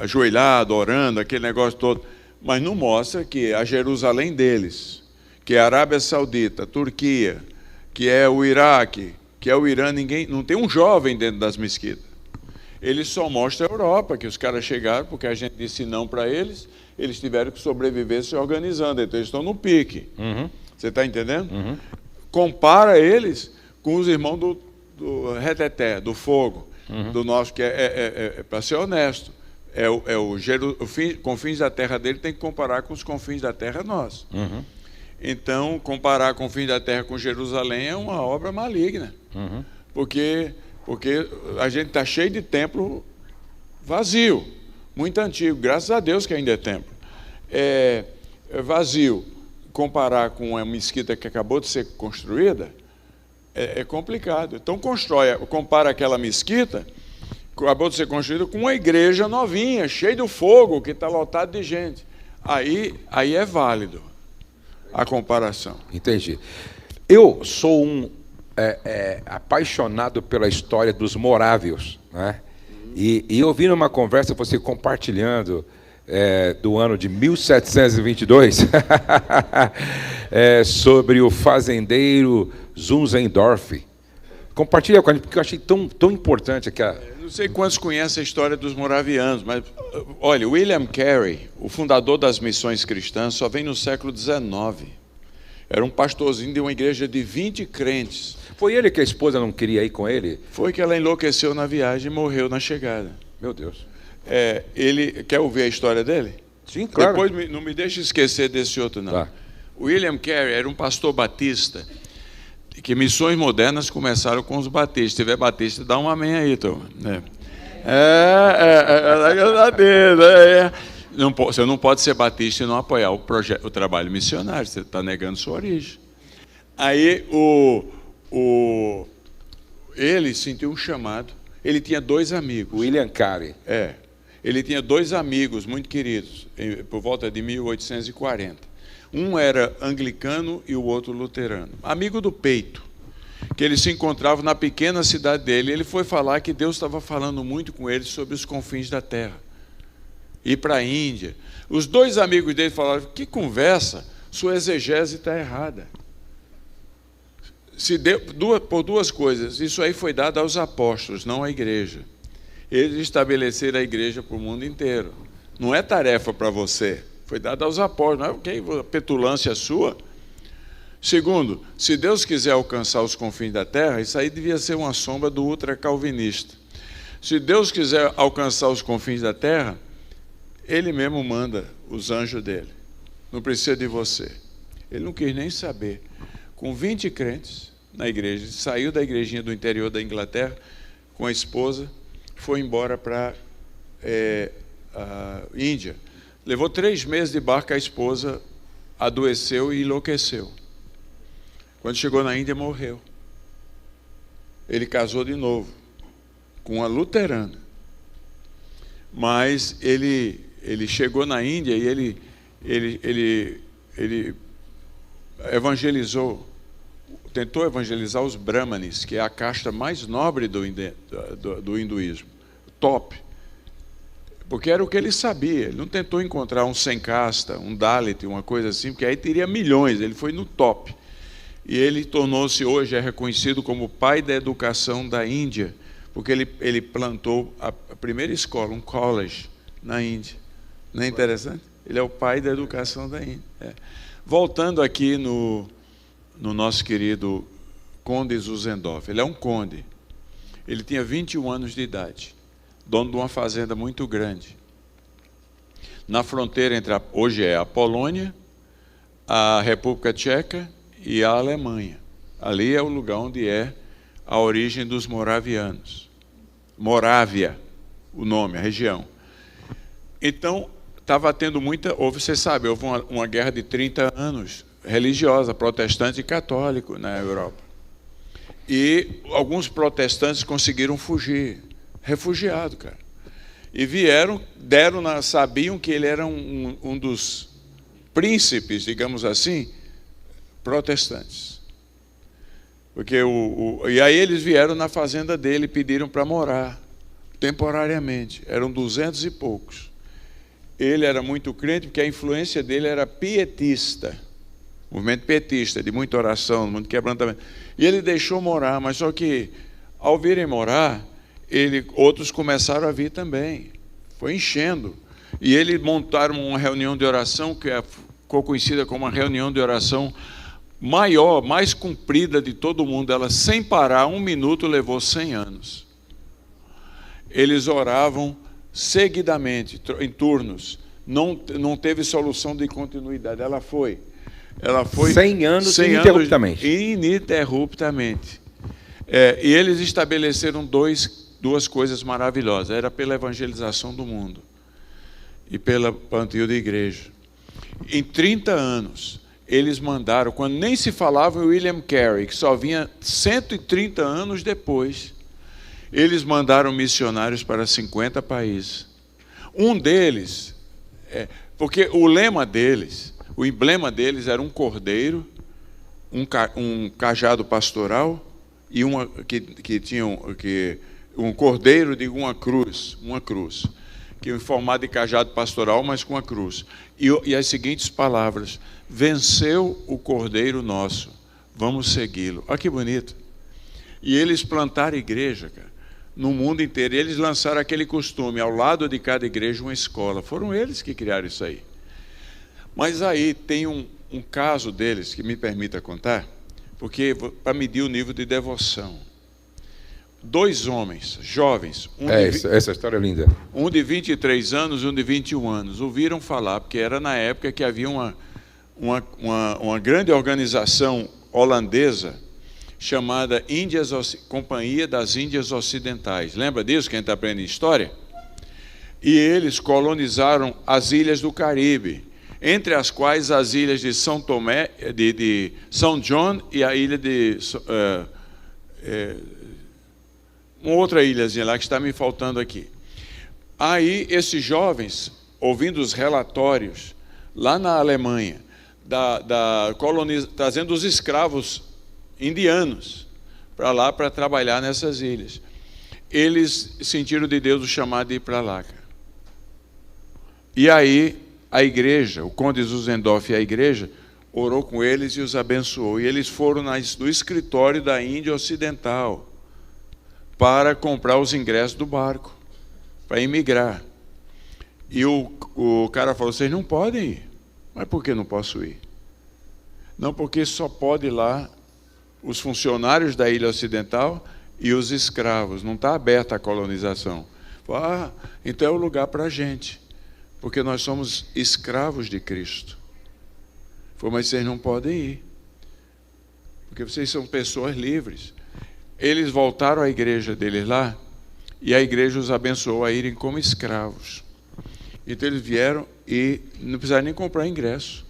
ajoelhado, orando, aquele negócio todo. Mas não mostra que a Jerusalém deles, que é a Arábia Saudita, a Turquia, que é o Iraque, que é o Irã, não tem um jovem dentro das mesquitas. Ele só mostra a Europa, que os caras chegaram, porque a gente disse não para eles, eles tiveram que sobreviver se organizando, então eles estão no pique. Uhum. Você está entendendo? Uhum. Compara eles com os irmãos do reteté, do fogo, do nosso, que para ser honesto, confins da terra dele tem que comparar com os confins da terra nossa. Uhum. Então, comparar confins da terra com Jerusalém é uma obra maligna. Uhum. Porque a gente está cheio de templo vazio, muito antigo, graças a Deus que ainda é templo. Vazio, comparar com uma mesquita que acabou de ser construída, é complicado. Então, compara aquela mesquita que acabou de ser construída com uma igreja novinha, cheia de fogo, que está lotado de gente. Aí é válido a comparação. Entendi. Eu sou um apaixonado pela história dos morávios, né? E eu vi numa conversa você compartilhando do ano de 1722 sobre o fazendeiro Zunzendorf. Compartilha com a gente, porque eu achei tão importante aqui. Não sei quantos conhecem a história dos moravianos, mas, olha, William Carey, o fundador das missões cristãs, só vem no século XIX. Era um pastorzinho de uma igreja de 20 crentes. Foi ele que a esposa não queria ir com ele? Foi que ela enlouqueceu na viagem e morreu na chegada. Meu Deus. Ele quer ouvir a história dele? Sim, claro. Depois não me deixe esquecer desse outro, não. Tá. William Carey era um pastor batista, que missões modernas começaram com os batistas. Se tiver batista, dá um amém aí, turma. Você não pode ser batista e não apoiar o trabalho missionário. Você está negando sua origem. Aí ele sentiu um chamado. Ele tinha 2 amigos. William Carey. Ele tinha 2 amigos muito queridos, por volta de 1840. Um era anglicano e o outro luterano. Amigo do peito, que ele se encontrava na pequena cidade dele. Ele foi falar que Deus estava falando muito com ele sobre os confins da terra. Ir para a Índia. Os 2 amigos dele falaram: que conversa, sua exegese está errada. Se deu por 2 coisas. Isso aí foi dado aos apóstolos, não à igreja. Eles estabeleceram a igreja para o mundo inteiro. Não é tarefa para você. Foi dado aos apóstolos, não é porque a petulância sua. Segundo, se Deus quiser alcançar os confins da terra, isso aí devia ser uma sombra do ultracalvinista. Se Deus quiser alcançar os confins da terra, Ele mesmo manda os anjos dele. Não precisa de você. Ele não quis nem saber. Com 20 crentes na igreja, saiu da igrejinha do interior da Inglaterra com a esposa, foi embora para a Índia. Levou 3 meses de barco, a esposa adoeceu e enlouqueceu. Quando chegou na Índia, morreu. Ele casou de novo com uma luterana. Mas ele chegou na Índia e ele evangelizou, tentou evangelizar os brahmanes, que é a casta mais nobre do hinduísmo, top. Porque era o que ele sabia. Ele não tentou encontrar um sem casta, um Dalit, uma coisa assim, porque aí teria milhões. Ele foi no top. E ele tornou-se hoje, é reconhecido como o pai da educação da Índia, porque ele plantou a primeira escola, um college, na Índia. Não é interessante? Ele é o pai da educação da Índia. Voltando aqui no nosso querido Conde Zuzendorf. Ele é um conde. Ele tinha 21 anos de idade. Dono de uma fazenda muito grande. Na fronteira entre, hoje é a Polônia, a República Tcheca e a Alemanha. Ali é o lugar onde é a origem dos moravianos. Morávia, o nome, a região. Então, estava tendo você sabe, houve uma guerra de 30 anos, religiosa, protestante e católico na Europa. E alguns protestantes conseguiram fugir, refugiado, cara. E sabiam que ele era um dos príncipes, digamos assim, protestantes. Porque e aí eles vieram na fazenda dele e pediram para morar, temporariamente. Eram 200 e poucos. Ele era muito crente, porque a influência dele era pietista, movimento pietista, de muita oração, muito quebrantamento. E ele deixou morar, mas só que, ao virem morar, outros começaram a vir também. Foi enchendo. E eles montaram uma reunião de oração, que ficou conhecida como uma reunião de oração maior, mais comprida de todo mundo. Ela, sem parar, 1 minuto, levou 100 anos. Eles oravam seguidamente, em turnos. Não teve solução de continuidade. Ela foi 100 anos ininterruptamente. Ininterruptamente. E eles estabeleceram duas coisas maravilhosas. Era pela evangelização do mundo e pela plantio de igreja. Em 30 anos, eles mandaram, quando nem se falava em William Carey, que só vinha 130 anos depois, eles mandaram missionários para 50 países. Um deles, porque o emblema deles era um cordeiro, um cajado pastoral e que tinha um cordeiro de uma cruz, que em formato de cajado pastoral, mas com a cruz. E as seguintes palavras: venceu o cordeiro nosso, vamos segui-lo. Olha que bonito. E eles plantaram igreja, cara, no mundo inteiro. Eles lançaram aquele costume, ao lado de cada igreja, uma escola. Foram eles que criaram isso aí. Mas aí tem um caso deles, que me permita contar, porque para medir o nível de devoção. 2 homens, jovens, essa história é linda. Um de 23 anos e um de 21 anos, ouviram falar, porque era na época que havia uma grande organização holandesa chamada Companhia das Índias Ocidentais. Lembra disso, quem está aprendendo história? E eles colonizaram as ilhas do Caribe, entre as quais as ilhas de São Tomé, de São John, e a ilha de uma outra ilhazinha lá que está me faltando aqui. Aí esses jovens, ouvindo os relatórios lá na Alemanha, trazendo os escravos indianos para lá para trabalhar nessas ilhas, eles sentiram de Deus o chamado de ir para lá. E aí a igreja, o Conde Zuzendorf e a igreja, orou com eles e os abençoou. E eles foram no escritório da Índia Ocidental para comprar os ingressos do barco, para emigrar. E o cara falou: vocês não podem ir. Mas por que não posso ir? Não, porque só pode ir lá os funcionários da Ilha Ocidental e os escravos. Não está aberta a colonização. Então é o lugar para a gente, porque nós somos escravos de Cristo. Mas vocês não podem ir, porque vocês são pessoas livres. Eles voltaram à igreja deles lá, e a igreja os abençoou a irem como escravos. Então eles vieram e não precisaram nem comprar ingresso.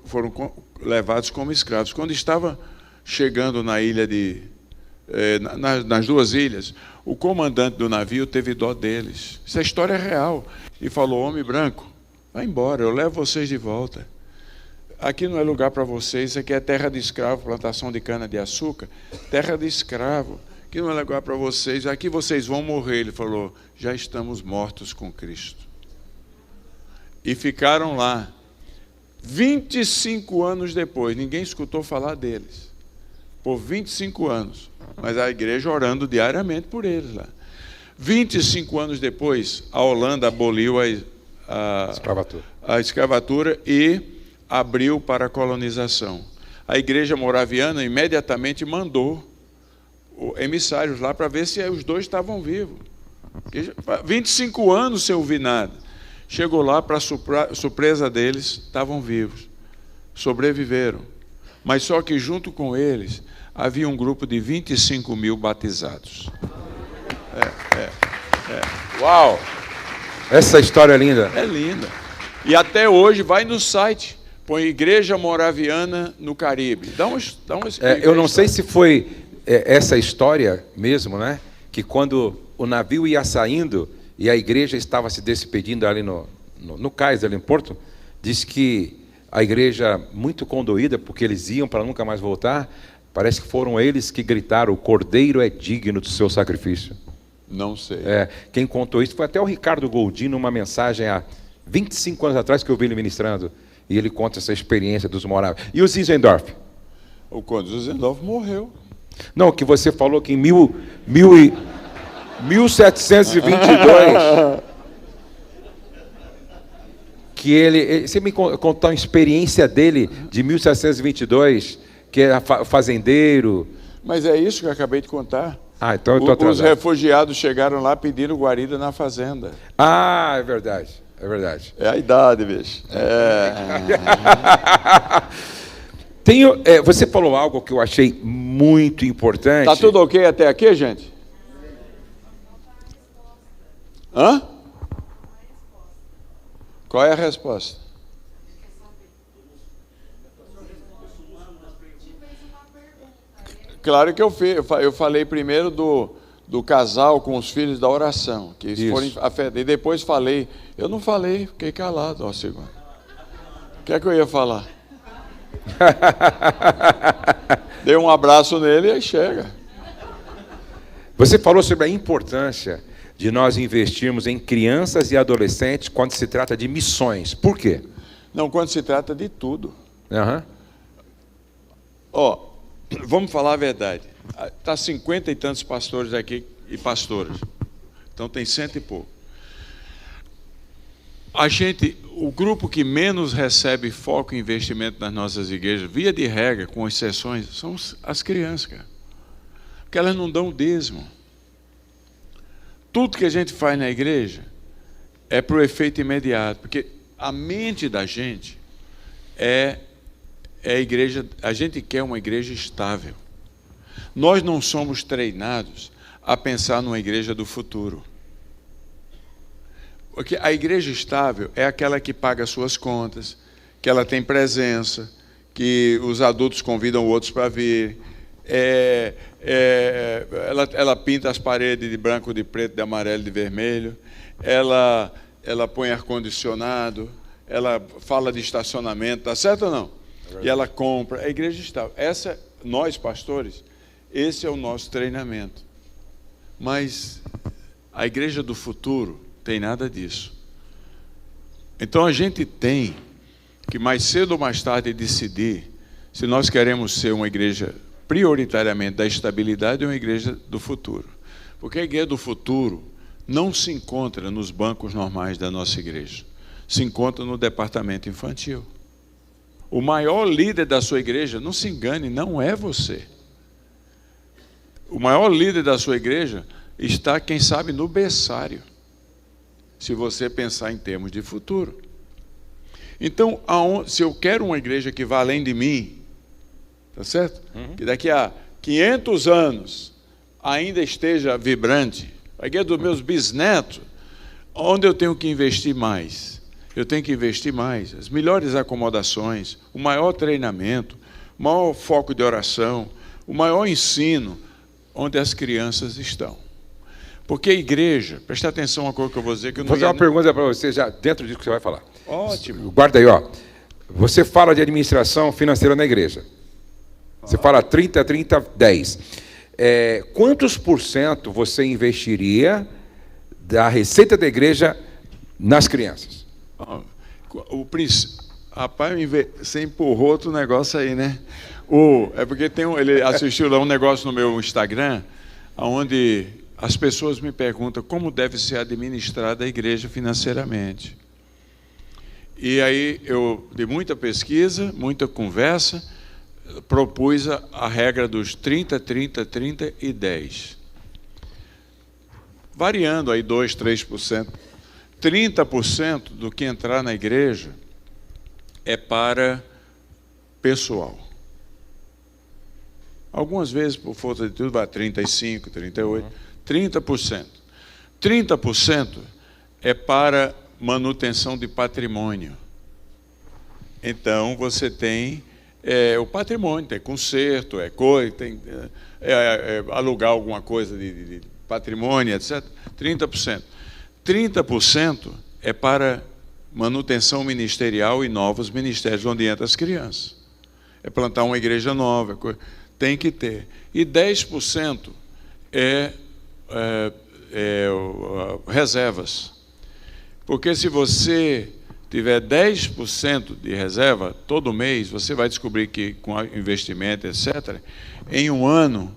Foram levados como escravos. Quando estava chegando na ilha nas 2 ilhas, o comandante do navio teve dó deles. Essa história é real. E falou: homem branco, vai embora, eu levo vocês de volta. Aqui não é lugar para vocês, isso aqui é terra de escravo, plantação de cana-de-açúcar, terra de escravo. Aqui não é lugar para vocês, aqui vocês vão morrer. Ele falou: já estamos mortos com Cristo. E ficaram lá. 25 anos depois, ninguém escutou falar deles. Por 25 anos. Mas a igreja orando diariamente por eles lá. 25 anos depois, a Holanda aboliu a escravatura e abriu para a colonização. A igreja moraviana imediatamente mandou emissários lá para ver se os 2 estavam vivos. 25 anos sem ouvir nada. Chegou lá, para surpresa deles, estavam vivos. Sobreviveram. Mas só que junto com eles havia um grupo de 25 mil batizados. Uau! Essa história é linda. É linda. E até hoje vai no site, põe Igreja Moraviana no Caribe. Eu não sei se foi essa história mesmo, né? Que quando o navio ia saindo e a igreja estava se despedindo ali no cais, ali em Porto, diz que a igreja, muito condoída, porque eles iam para nunca mais voltar, parece que foram eles que gritaram: o cordeiro é digno do seu sacrifício. Não sei. Quem contou isso foi até o Ricardo Goldin, numa mensagem há 25 anos atrás que eu vi ele ministrando, e ele conta essa experiência dos moráveis. E o Zuzendorf? O Conde Zuzendorf morreu. Não, que você falou que em 1722 que você me contou uma experiência dele de 1722, que era fazendeiro. Mas é isso que eu acabei de contar. Então eu estou atrasado. Os refugiados chegaram lá pedindo guarida na fazenda. É verdade, é verdade. É a idade, bicho. Você falou algo que eu achei muito importante. Tá tudo ok até aqui, gente? Hã? Qual é a resposta? Claro que eu falei primeiro do casal com os filhos da oração, que foram afetados. E depois falei, eu não falei, fiquei calado, segundo. O que é que eu ia falar? Dei um abraço nele e aí chega. Você falou sobre a importância de nós investirmos em crianças e adolescentes quando se trata de missões. Por quê? Não, quando se trata de tudo. Uhum. Ó, vamos falar a verdade. Está 50 e tantos pastores aqui e pastoras. Então tem 100 e pouco. O grupo que menos recebe foco e investimento nas nossas igrejas, via de regra, com exceções, são as crianças, cara. Porque elas não dão o dízimo. Tudo que a gente faz na igreja é para o efeito imediato, porque a mente da gente é a igreja. A gente quer uma igreja estável. Nós não somos treinados a pensar numa igreja do futuro. Porque a igreja estável é aquela que paga suas contas, que ela tem presença, que os adultos convidam outros para vir. Ela pinta as paredes de branco, de preto, de amarelo, de vermelho. Ela põe ar-condicionado. Ela fala de estacionamento, tá certo ou não? E ela compra. A igreja estável. Nós, pastores, esse é o nosso treinamento. Mas a igreja do futuro tem nada disso. Então a gente tem que mais cedo ou mais tarde decidir se nós queremos ser uma igreja prioritariamente da estabilidade ou uma igreja do futuro. Porque a igreja do futuro não se encontra nos bancos normais da nossa igreja. Se encontra no departamento infantil. O maior líder da sua igreja, não se engane, não é você. O maior líder da sua igreja está, quem sabe, no berçário. Se você pensar em termos de futuro. Então, se eu quero uma igreja que vá além de mim, tá certo? Que daqui a 500 anos ainda esteja vibrante, a igreja dos meus bisnetos, onde eu tenho que investir mais? Eu tenho que investir mais. As melhores acomodações, o maior treinamento, o maior foco de oração, o maior ensino, onde as crianças estão. Porque a igreja, presta atenção uma coisa que eu vou dizer. Que eu não vou fazer uma pergunta para você, já dentro disso que você vai falar. Ótimo. Guarda aí, ó. Você fala de administração financeira na igreja. Você fala 30, 30, 10. Quantos por cento você investiria receita da igreja nas crianças? Rapaz, você empurrou outro negócio aí, né? É porque ele assistiu lá um negócio no meu Instagram, onde as pessoas me perguntam como deve ser administrada a igreja financeiramente. E aí eu, de muita pesquisa, muita conversa, propus a regra dos 30, 30, 30 e 10. Variando aí 2, 3%. 30% do que entrar na igreja é para pessoal. Algumas vezes, por força de tudo, vai 35%, 38%. 30%. 30% é para manutenção de patrimônio. Então, você tem o patrimônio, tem conserto, tem alugar alguma coisa de patrimônio, etc. 30%. 30% é para manutenção ministerial e novos ministérios, onde entram as crianças. É plantar uma igreja nova, tem que ter. E 10% reservas. Porque se você tiver 10% de reserva todo mês, você vai descobrir que com investimento, etc., em um ano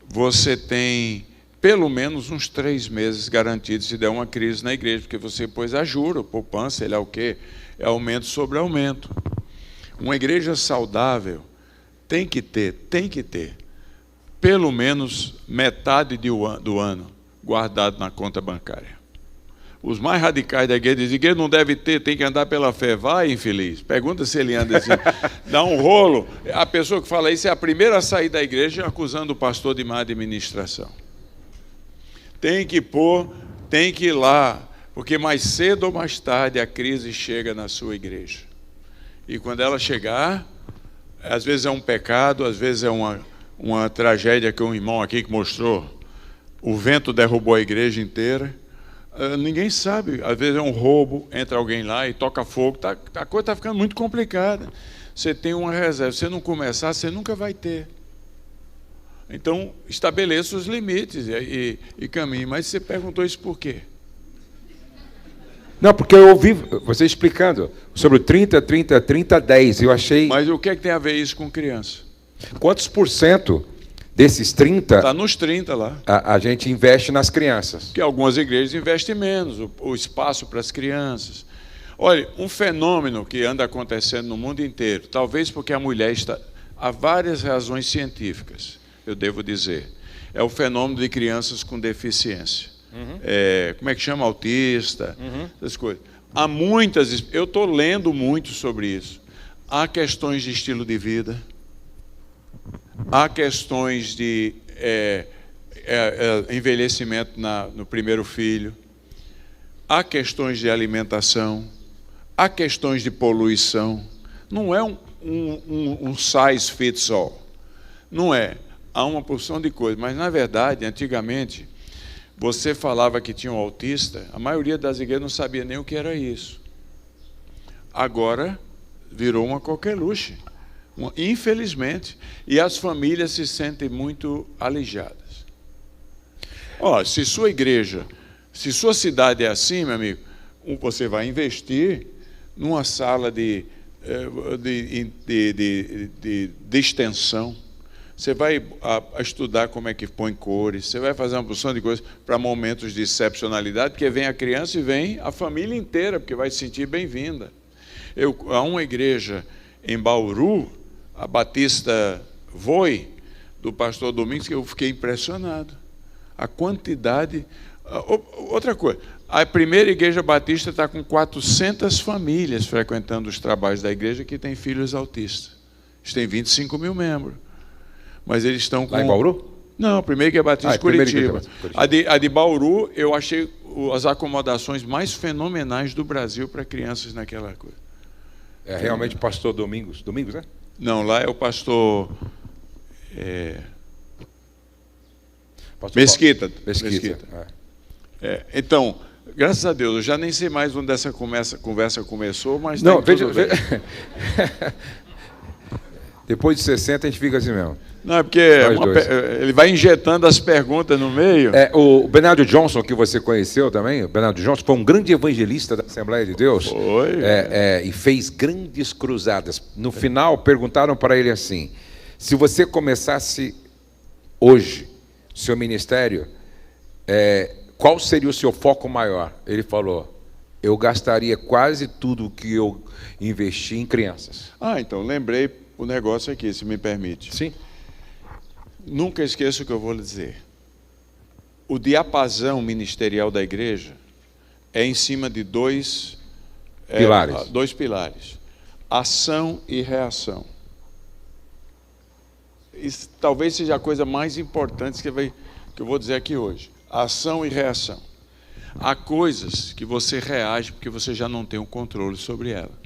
você tem pelo menos uns 3 meses garantidos se der uma crise na igreja, porque você pôs a juro, poupança, sei lá o quê, é aumento sobre aumento. Uma igreja saudável tem que ter pelo menos metade do ano guardado na conta bancária. Os mais radicais da igreja dizem que ele não deve ter, tem que andar pela fé. Vai, infeliz. Pergunta se ele anda assim. Dá um rolo. A pessoa que fala isso é a primeira a sair da igreja acusando o pastor de má administração. Tem que ir lá, porque mais cedo ou mais tarde a crise chega na sua igreja. E quando ela chegar, às vezes é um pecado, às vezes é uma tragédia que um irmão aqui que mostrou. O vento derrubou a igreja inteira. Ninguém sabe. Às vezes é um roubo, entra alguém lá e toca fogo. A coisa está ficando muito complicada. você tem uma reserva. Se você não começar, você nunca vai ter. Então, estabeleça os limites e caminhe. Mas você perguntou isso por quê? Não, porque eu ouvi você explicando sobre o 30, 30, 30, 10. Eu achei... Mas o que é que tem a ver isso com criança? Quantos por cento desses 30... Está nos 30 lá. A gente investe nas crianças. Porque algumas igrejas investem menos, o espaço para as crianças. Olha, um fenômeno que anda acontecendo no mundo inteiro, talvez porque a mulher está... Há várias razões científicas, eu devo dizer. É o fenômeno de crianças com deficiência. Como é que chama? Autista, essas coisas. Há muitas... Eu estou lendo muito sobre isso. Há questões de estilo de vida. Há questões de envelhecimento no primeiro filho. Há questões de alimentação. Há questões de poluição. Não é um size fits all. Não é. Há uma porção de coisas. Mas, na verdade, antigamente, você falava que tinha um autista, a maioria das igrejas não sabia nem o que era isso. Agora, virou uma coqueluche. Infelizmente. E as famílias se sentem muito alijadas. Ó, se sua igreja, se sua cidade é assim, meu amigo, você vai investir numa sala de extensão. Você vai estudar como é que põe cores, você vai fazer uma porção de coisas para momentos de excepcionalidade, porque vem a criança e vem a família inteira, porque vai se sentir bem-vinda. Há uma igreja em Bauru, a Batista Voi, do pastor Domingos, que eu fiquei impressionado. A quantidade... Outra coisa, a primeira igreja batista está com 400 famílias frequentando os trabalhos da igreja que tem filhos autistas. Eles têm 25 mil membros. Mas eles estão com... Lá em Bauru? Não, a primeira igreja batista de Curitiba. A de Bauru, eu achei as acomodações mais fenomenais do Brasil para crianças naquela coisa. É realmente o pastor Domingos. Domingos, né? Não, lá é o pastor... pastor Mesquita. Mesquita. Então, graças a Deus, eu já nem sei mais onde essa conversa começou, mas... Não, veja... Depois de 60 a gente fica assim mesmo. Não, é porque ele vai injetando as perguntas no meio. O Bernardo Johnson, que você conheceu também, o Bernardo Johnson foi um grande evangelista da Assembleia de Deus. Foi. E fez grandes cruzadas. No final, perguntaram para ele assim, se você começasse hoje, seu ministério, qual seria o seu foco maior? Ele falou, eu gastaria quase tudo que eu investi em crianças. Então, lembrei o negócio aqui, se me permite. Sim. Nunca esqueça o que eu vou lhe dizer. O diapasão ministerial da igreja é em cima de dois pilares. Ação e reação. Isso talvez seja a coisa mais importante que eu vou dizer aqui hoje. Ação e reação. Há coisas que você reage porque você já não tem o controle sobre ela.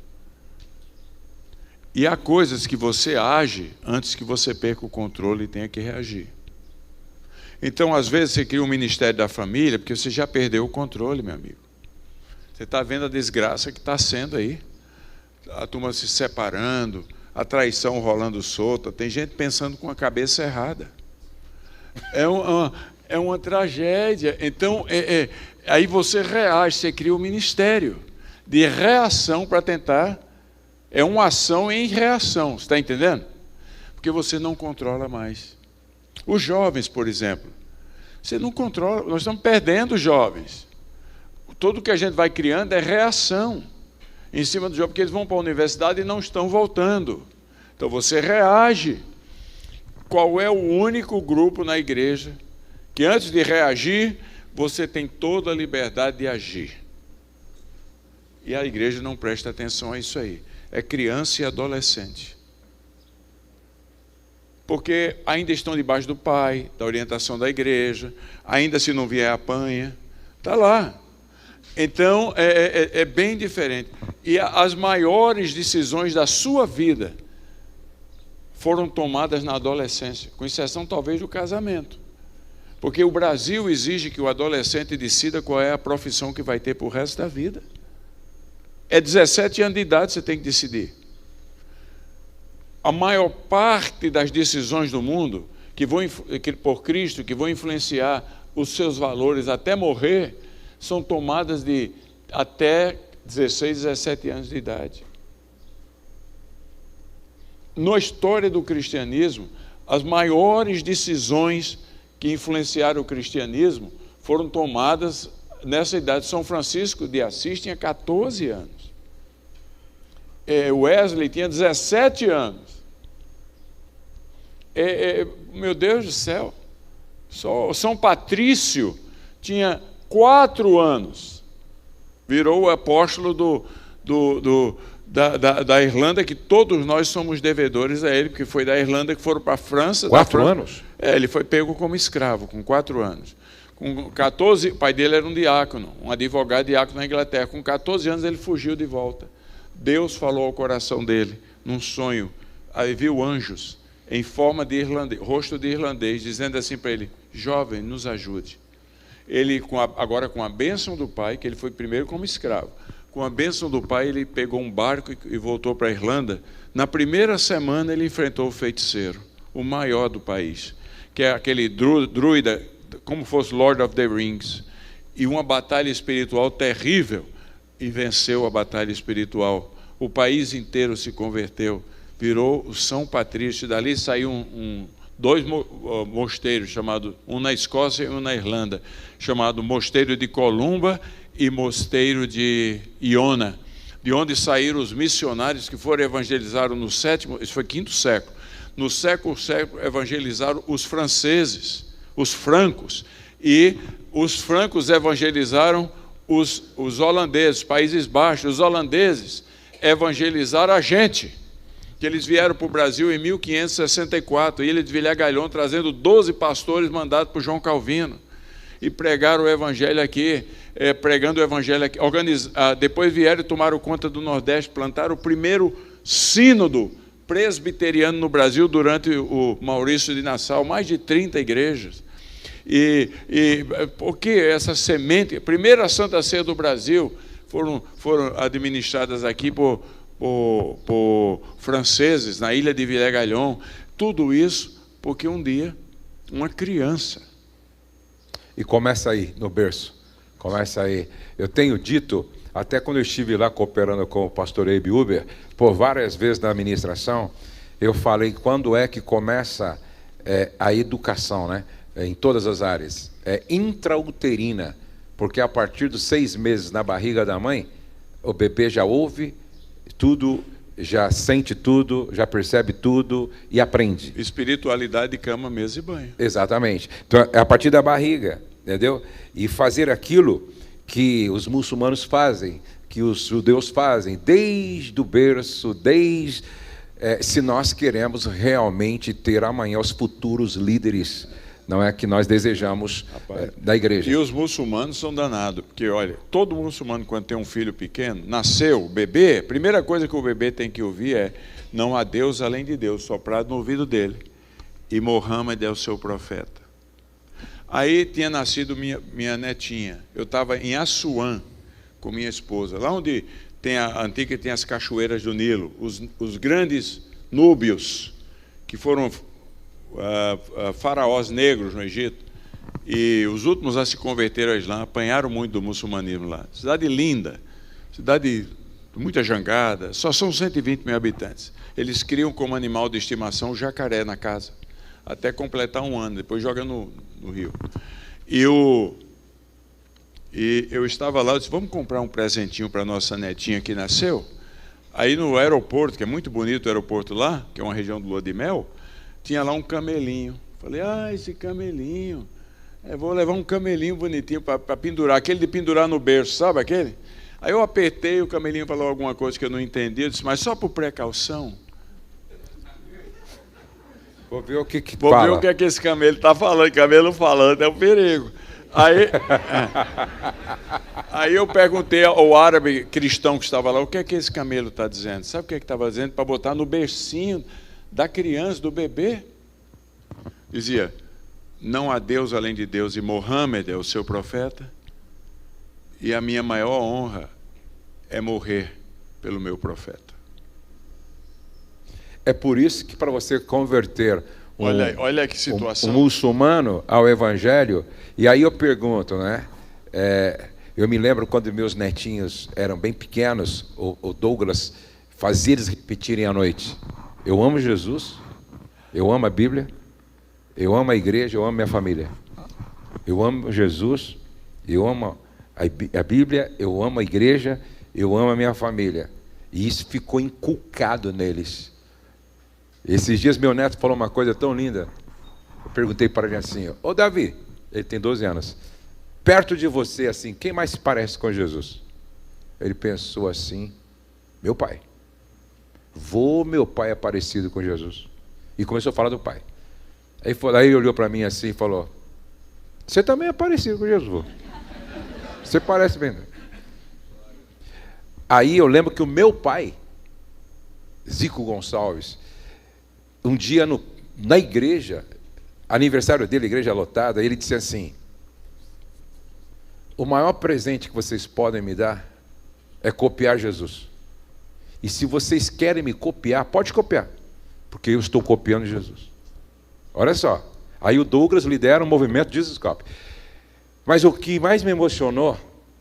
E há coisas que você age antes que você perca o controle e tenha que reagir. Então, às vezes, você cria um ministério da família porque você já perdeu o controle, meu amigo. Você está vendo a desgraça que está sendo aí. A turma se separando, a traição rolando solta. Tem gente pensando com a cabeça errada. É uma tragédia. Então, aí você reage, você cria um ministério de reação para tentar... É uma ação em reação, você está entendendo? Porque você não controla mais. Os jovens, por exemplo, você não controla, nós estamos perdendo os jovens. Tudo que a gente vai criando é reação em cima dos jovens, porque eles vão para a universidade e não estão voltando. Então você reage. Qual é o único grupo na igreja que antes de reagir, você tem toda a liberdade de agir? E a igreja não presta atenção a isso aí. É criança e adolescente. Porque ainda estão debaixo do pai, da orientação da igreja, ainda se não vier apanha, está lá. Então, é bem diferente. E as maiores decisões da sua vida foram tomadas na adolescência, com exceção talvez do casamento. Porque o Brasil exige que o adolescente decida qual é a profissão que vai ter para o resto da vida. É 17 anos de idade, você tem que decidir. a maior parte das decisões do mundo por Cristo, que vão influenciar os seus valores até morrer, são tomadas de até 16, 17 anos de idade. Na história do cristianismo, as maiores decisões que influenciaram o cristianismo foram tomadas nessa idade. São Francisco de Assis tinha 14 anos. Wesley tinha 17 anos. Meu Deus do céu. São Patrício tinha 4 anos. Virou o apóstolo da Irlanda, que todos nós somos devedores a ele, porque foi da Irlanda que foram para a França. 4 anos? Ele foi pego como escravo, com 4 anos. Com 14, o pai dele era um diácono, um advogado diácono na Inglaterra. Com 14 anos ele fugiu de volta. Deus falou ao coração dele, num sonho, aí viu anjos, em forma de irlandês, rosto de irlandês, dizendo assim para ele: jovem, nos ajude. Ele, agora com a bênção do pai, que ele foi primeiro como escravo, com a bênção do pai, ele pegou um barco e voltou para a Irlanda. Na primeira semana ele enfrentou o feiticeiro, o maior do país, que é aquele druida, como fosse Lord of the Rings, e uma batalha espiritual terrível, e venceu a batalha espiritual. O país inteiro se converteu, virou o São Patrício. Dali saiu dois mosteiros, um na Escócia e um na Irlanda, chamado Mosteiro de Columba e Mosteiro de Iona, de onde saíram os missionários que foram evangelizaram no sétimo, isso foi 5º século. No século evangelizaram os franceses, os francos, e os francos evangelizaram os holandeses, Países Baixos. Os holandeses evangelizaram a gente, que eles vieram para o Brasil em 1564, Ilha de Vilhagallon, trazendo 12 pastores mandados por João Calvino, e pregaram o evangelho aqui, pregando o evangelho aqui. Depois vieram e tomaram conta do Nordeste, plantaram o primeiro sínodo presbiteriano no Brasil durante o Maurício de Nassau, mais de 30 igrejas. Porque essa semente, a primeira Santa Ceia do Brasil, foram administradas aqui por franceses, na Ilha de Vilhagallon. Tudo isso porque um dia uma criança... E começa aí, no berço. Começa aí. Eu tenho dito, até quando eu estive lá cooperando com o pastor Abe Uber, por várias vezes na administração, eu falei quando é que começa a educação, né? Em todas as áreas. Intrauterina, porque a partir dos 6 meses na barriga da mãe, o bebê já ouve tudo, já sente tudo, já percebe tudo e aprende. Espiritualidade de cama, mesa e banho. Exatamente. Então, é a partir da barriga, entendeu? E fazer aquilo que os muçulmanos fazem, que os judeus fazem, desde o berço, se nós queremos realmente ter amanhã os futuros líderes, não é que nós desejamos da igreja. E os muçulmanos são danados, porque, olha, todo muçulmano, quando tem um filho pequeno, nasceu, o bebê, a primeira coisa que o bebê tem que ouvir é: não há Deus além de Deus, soprado no ouvido dele, e Mohammed é o seu profeta. Aí tinha nascido minha netinha, eu estava em Assuã com minha esposa, lá onde tem a antiga, tem as cachoeiras do Nilo, os grandes núbios, que foram faraós negros no Egito, e os últimos a se converter ao Islã, apanharam muito do muçulmanismo lá. Cidade linda, cidade de muita jangada, só são 120 mil habitantes. Eles criam como animal de estimação o jacaré na casa, até completar 1 ano, depois joga no rio. E eu estava lá, eu disse: vamos comprar um presentinho para a nossa netinha que nasceu? Aí no aeroporto, que é muito bonito o aeroporto lá, que é uma região do Lua de Mel, tinha lá um camelinho. Falei: esse camelinho, vou levar um camelinho bonitinho para pendurar, aquele de pendurar no berço, sabe aquele? Aí eu apertei, o camelinho falou alguma coisa que eu não entendi, eu disse: mas só por precaução. Vou ver o que Vou fala. ver o que é que esse camelo está falando, camelo falando, é um perigo. Aí eu perguntei ao árabe cristão que estava lá: o que é que esse camelo está dizendo? Sabe o que é que estava dizendo? Para botar no bercinho da criança, do bebê. Dizia: não há Deus além de Deus, e Mohammed é o seu profeta, e a minha maior honra é morrer pelo meu profeta. É por isso que para você converter olha que situação. um muçulmano ao evangelho, e aí eu pergunto, né? Eu me lembro quando meus netinhos eram bem pequenos, o Douglas fazia eles repetirem à noite: eu amo Jesus, eu amo a Bíblia, eu amo a igreja, eu amo minha família. Eu amo Jesus, eu amo a Bíblia, eu amo a igreja, eu amo a minha família. E isso ficou inculcado neles. Esses dias meu neto falou uma coisa tão linda. Eu perguntei para ele assim: ô Davi, ele tem 12 anos, perto de você, assim, quem mais se parece com Jesus? Ele pensou assim: meu pai. Meu pai é parecido com Jesus. E começou a falar do pai. Aí ele olhou para mim assim e falou: você também é parecido com Jesus, vô. Você parece bem. Aí eu lembro que o meu pai, Zico Gonçalves, um dia na igreja, aniversário dele, igreja lotada, ele disse assim: o maior presente que vocês podem me dar é copiar Jesus. E se vocês querem me copiar, pode copiar, porque eu estou copiando Jesus. Olha só. Aí o Douglas lidera o movimento Jesus Cop. Mas o que mais me emocionou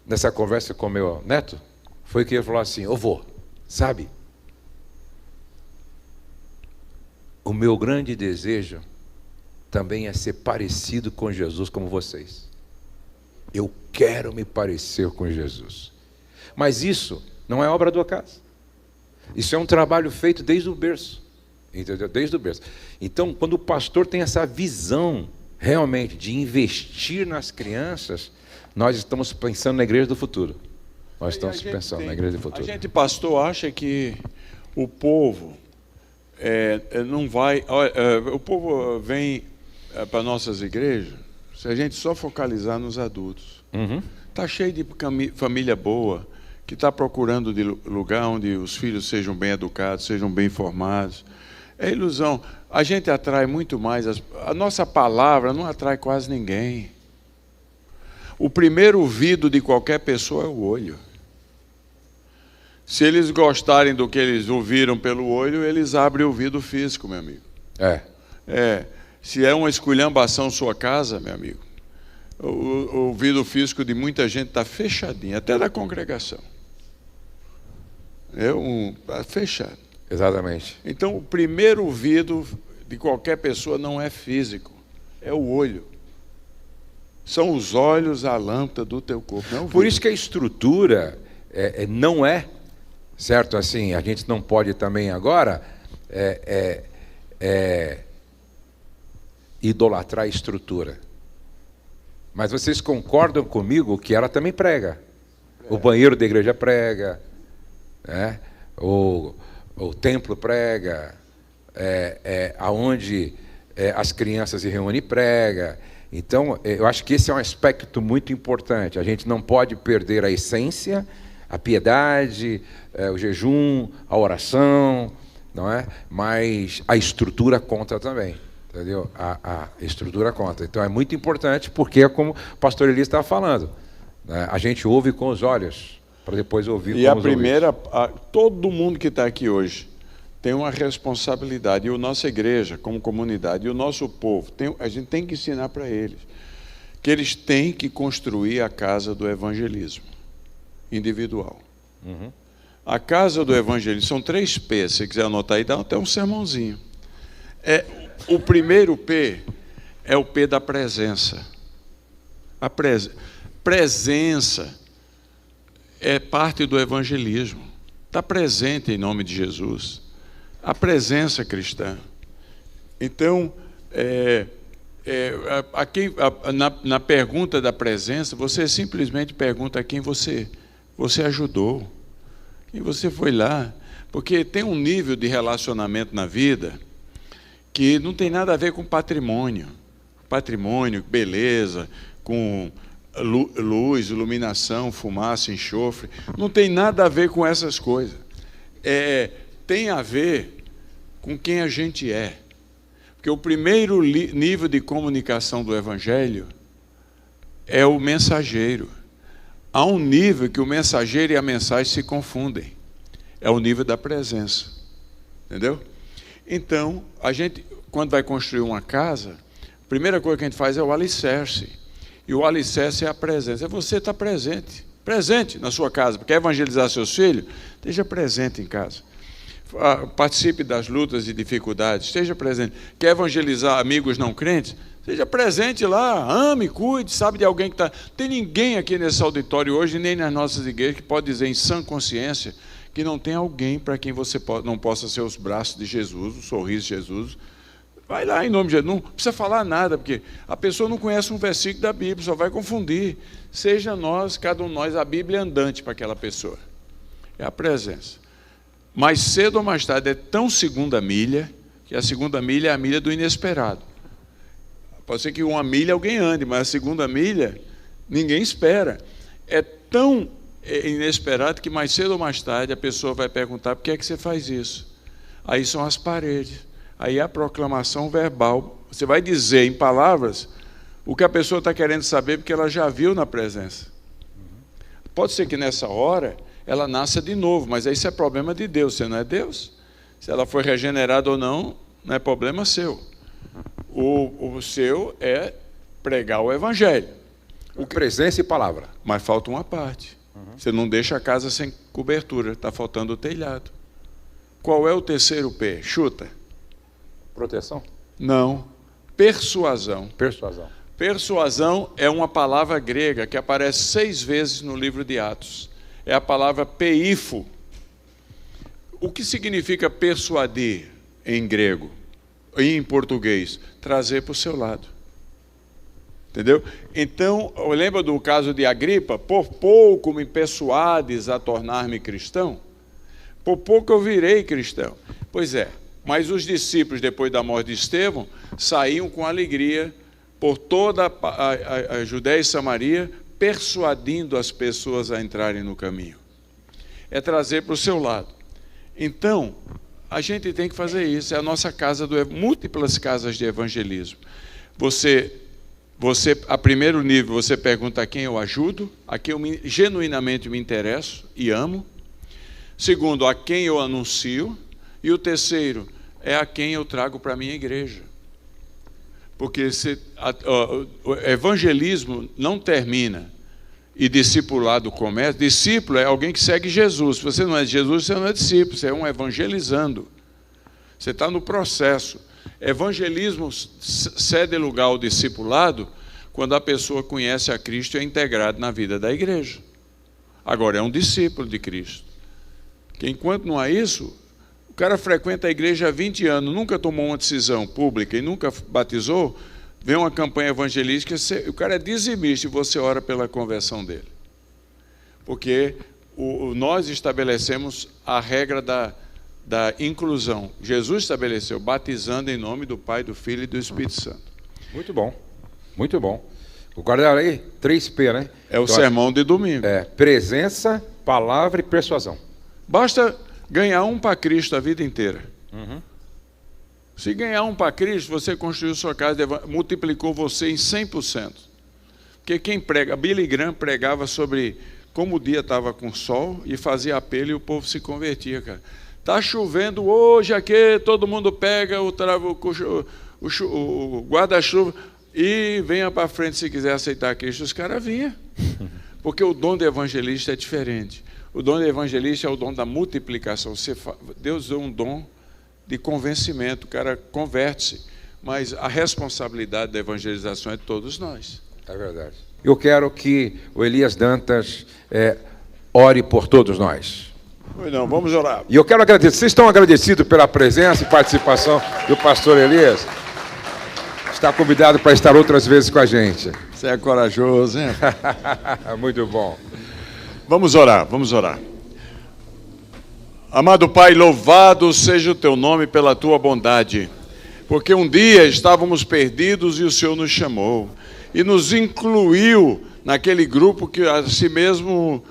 nessa conversa com meu neto foi que ele falou assim: ô vô, sabe, o meu grande desejo também é ser parecido com Jesus como vocês. Eu quero me parecer com Jesus. Mas isso não é obra do acaso. Isso é um trabalho feito desde o berço. Entendeu? Desde o berço. Então, quando o pastor tem essa visão realmente de investir nas crianças, nós estamos pensando na igreja do futuro. Nós estamos pensando na igreja do futuro. A gente, pastor, acha que o povo não vai... o povo vem para nossas igrejas, se a gente só focalizar nos adultos. Está cheio de família boa, que está procurando de lugar onde os filhos sejam bem educados, sejam bem formados. É ilusão. A gente atrai muito mais. A nossa palavra não atrai quase ninguém. O primeiro ouvido de qualquer pessoa é o olho. Se eles gostarem do que eles ouviram pelo olho, eles abrem o ouvido físico, meu amigo. Se é uma esculhambação sua casa, meu amigo, o ouvido físico de muita gente está fechadinho, até da congregação. Está fechado. Exatamente. Então, o primeiro ouvido de qualquer pessoa não é físico, é o olho. São os olhos a lâmpada do teu corpo. Não é o Por isso que a estrutura não é, certo? Assim, a gente não pode também agora idolatrar a estrutura. Mas vocês concordam comigo que ela também prega. O banheiro da igreja prega, né? O templo prega, aonde as crianças se reúnem prega. Então, eu acho que esse é um aspecto muito importante. A gente não pode perder a essência, a piedade, o jejum, a oração, não é? Mas a estrutura conta também, entendeu? A estrutura conta. Então, é muito importante, porque é como o pastor Elias estava falando, né? A gente ouve com os olhos, para depois ouvir com os ouvidos. E a primeira, todo mundo que está aqui hoje tem uma responsabilidade, e a nossa igreja, como comunidade, e o nosso povo, a gente tem que ensinar para eles que eles têm que construir a casa do evangelismo individual. A casa do evangelismo, são 3 P, se você quiser anotar aí, dá até um sermãozinho. O primeiro P é o P da presença. A presença é parte do evangelismo. Está presente em nome de Jesus. A presença cristã. Então, na pergunta da presença, você simplesmente pergunta a quem você ajudou, quem você foi lá. Porque tem um nível de relacionamento na vida que não tem nada a ver com patrimônio. Patrimônio, beleza, com luz, iluminação, fumaça, enxofre. Não tem nada a ver com essas coisas. Tem a ver com quem a gente é. Porque o primeiro nível de comunicação do Evangelho é o mensageiro. Há um nível que o mensageiro e a mensagem se confundem. É o nível da presença. Entendeu? Então, a gente, quando vai construir uma casa, a primeira coisa que a gente faz é o alicerce. E o alicerce é a presença. É você estar presente. Presente na sua casa. Quer evangelizar seus filhos? Esteja presente em casa. Participe das lutas e dificuldades. Esteja presente. Quer evangelizar amigos não crentes? Seja presente lá. Ame, cuide. Sabe de alguém que está... Tem ninguém aqui nesse auditório hoje, nem nas nossas igrejas, que pode dizer em sã consciência que não tem alguém para quem você não possa ser os braços de Jesus, o sorriso de Jesus. Vai lá em nome de Jesus. Não precisa falar nada, porque a pessoa não conhece um versículo da Bíblia, só vai confundir. Seja nós, cada um de nós, a Bíblia andante para aquela pessoa. É a presença. Mais cedo ou mais tarde é tão segunda milha, que a segunda milha é a milha do inesperado. Pode ser que uma milha alguém ande, mas a segunda milha ninguém espera. É tão inesperado que mais cedo ou mais tarde a pessoa vai perguntar: por que é que você faz isso? Aí são as paredes. Aí é a proclamação verbal. Você vai dizer em palavras o que a pessoa está querendo saber, porque ela já viu na presença. Pode ser que nessa hora ela nasça de novo, mas isso é problema de Deus. Você não é Deus? Se ela foi regenerada ou não, não é problema seu. O seu é pregar o evangelho. Presença e palavra. Mas falta uma parte. Você não deixa a casa sem cobertura, está faltando o telhado. Qual é o terceiro P? Chuta. Proteção? Não. Persuasão. Persuasão. Persuasão é uma palavra grega que aparece 6 vezes no livro de Atos. É a palavra peifo. O que significa persuadir em grego? E em português? Trazer para o seu lado. Entendeu? Então, lembra do caso de Agripa? Por pouco me persuades a tornar-me cristão? Por pouco eu virei cristão. Pois é, mas os discípulos, depois da morte de Estevão, saíam com alegria por toda a Judéia e Samaria, persuadindo as pessoas a entrarem no caminho. É trazer para o seu lado. Então, a gente tem que fazer isso. É a nossa casa, múltiplas casas de evangelismo. A primeiro nível, você pergunta a quem eu ajudo, a quem eu genuinamente me interesso e amo. Segundo, a quem eu anuncio. E o terceiro, é a quem eu trago para a minha igreja. Porque o evangelismo não termina e discipulado começa. Discípulo é alguém que segue Jesus. Se você não é de Jesus, você não é discípulo, você é um evangelizando. Você está no processo. Evangelismo cede lugar ao discipulado quando a pessoa conhece a Cristo e é integrado na vida da igreja. Agora, é um discípulo de Cristo. Que enquanto não há isso, o cara frequenta a igreja há 20 anos, nunca tomou uma decisão pública e nunca batizou, vem uma campanha evangelística, o cara é dizimista e você ora pela conversão dele. Porque nós estabelecemos a regra da inclusão. Jesus estabeleceu, batizando em nome do Pai, do Filho e do Espírito Santo. Muito bom, muito bom. Guardaram aí 3P, né? É o sermão de domingo. Presença, palavra e persuasão. Basta ganhar um para Cristo a vida inteira. Se ganhar um para Cristo, você construiu sua casa, multiplicou você em 100%. Porque quem prega, Billy Graham pregava sobre como o dia estava com sol e fazia apelo e o povo se convertia, cara. Está chovendo hoje aqui, todo mundo pega o guarda-chuva e venha para frente se quiser aceitar Cristo. Os caras vinham. Porque o dom do evangelista é diferente. O dom do evangelista é o dom da multiplicação. Deus deu um dom de convencimento, o cara converte-se. Mas a responsabilidade da evangelização é de todos nós. É verdade. Eu quero que o Elias Dantas ore por todos nós. Pois não, vamos orar. E eu quero agradecer. Vocês estão agradecidos pela presença e participação do pastor Elias? Está convidado para estar outras vezes com a gente. Você é corajoso, hein? Muito bom. Vamos orar, vamos orar. Amado Pai, louvado seja o Teu nome pela Tua bondade, porque um dia estávamos perdidos e o Senhor nos chamou e nos incluiu naquele grupo que a si mesmo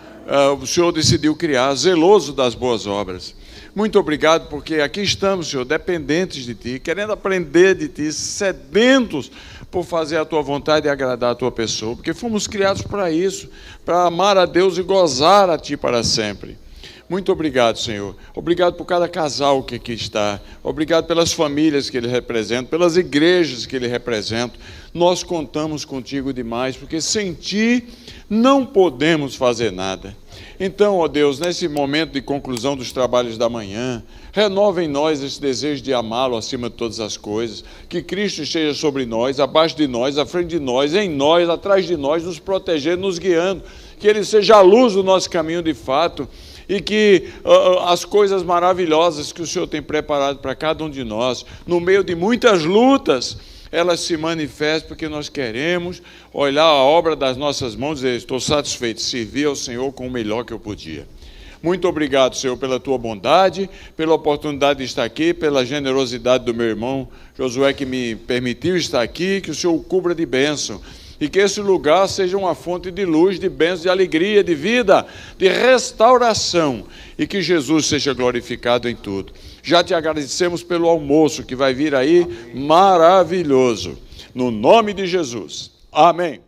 o Senhor decidiu criar, zeloso das boas obras. Muito obrigado, porque aqui estamos, Senhor, dependentes de Ti, querendo aprender de Ti, sedentos por fazer a Tua vontade e agradar a Tua pessoa, porque fomos criados para isso, para amar a Deus e gozar a Ti para sempre. Muito obrigado, Senhor. Obrigado por cada casal que aqui está. Obrigado pelas famílias que Ele representa, pelas igrejas que Ele representa. Nós contamos contigo demais, porque sem Ti não podemos fazer nada. Então, ó Deus, nesse momento de conclusão dos trabalhos da manhã, renova em nós esse desejo de amá-lo acima de todas as coisas, que Cristo esteja sobre nós, abaixo de nós, à frente de nós, em nós, atrás de nós, nos protegendo, nos guiando, que Ele seja a luz do nosso caminho de fato, e que as coisas maravilhosas que o Senhor tem preparado para cada um de nós, no meio de muitas lutas, elas se manifestem, porque nós queremos olhar a obra das nossas mãos e dizer: estou satisfeito, servi ao Senhor com o melhor que eu podia. Muito obrigado, Senhor, pela tua bondade, pela oportunidade de estar aqui, pela generosidade do meu irmão Josué, que me permitiu estar aqui, que o Senhor o cubra de bênção. E que esse lugar seja uma fonte de luz, de bênção, de alegria, de vida, de restauração. E que Jesus seja glorificado em tudo. Já te agradecemos pelo almoço que vai vir aí, maravilhoso. No nome de Jesus. Amém.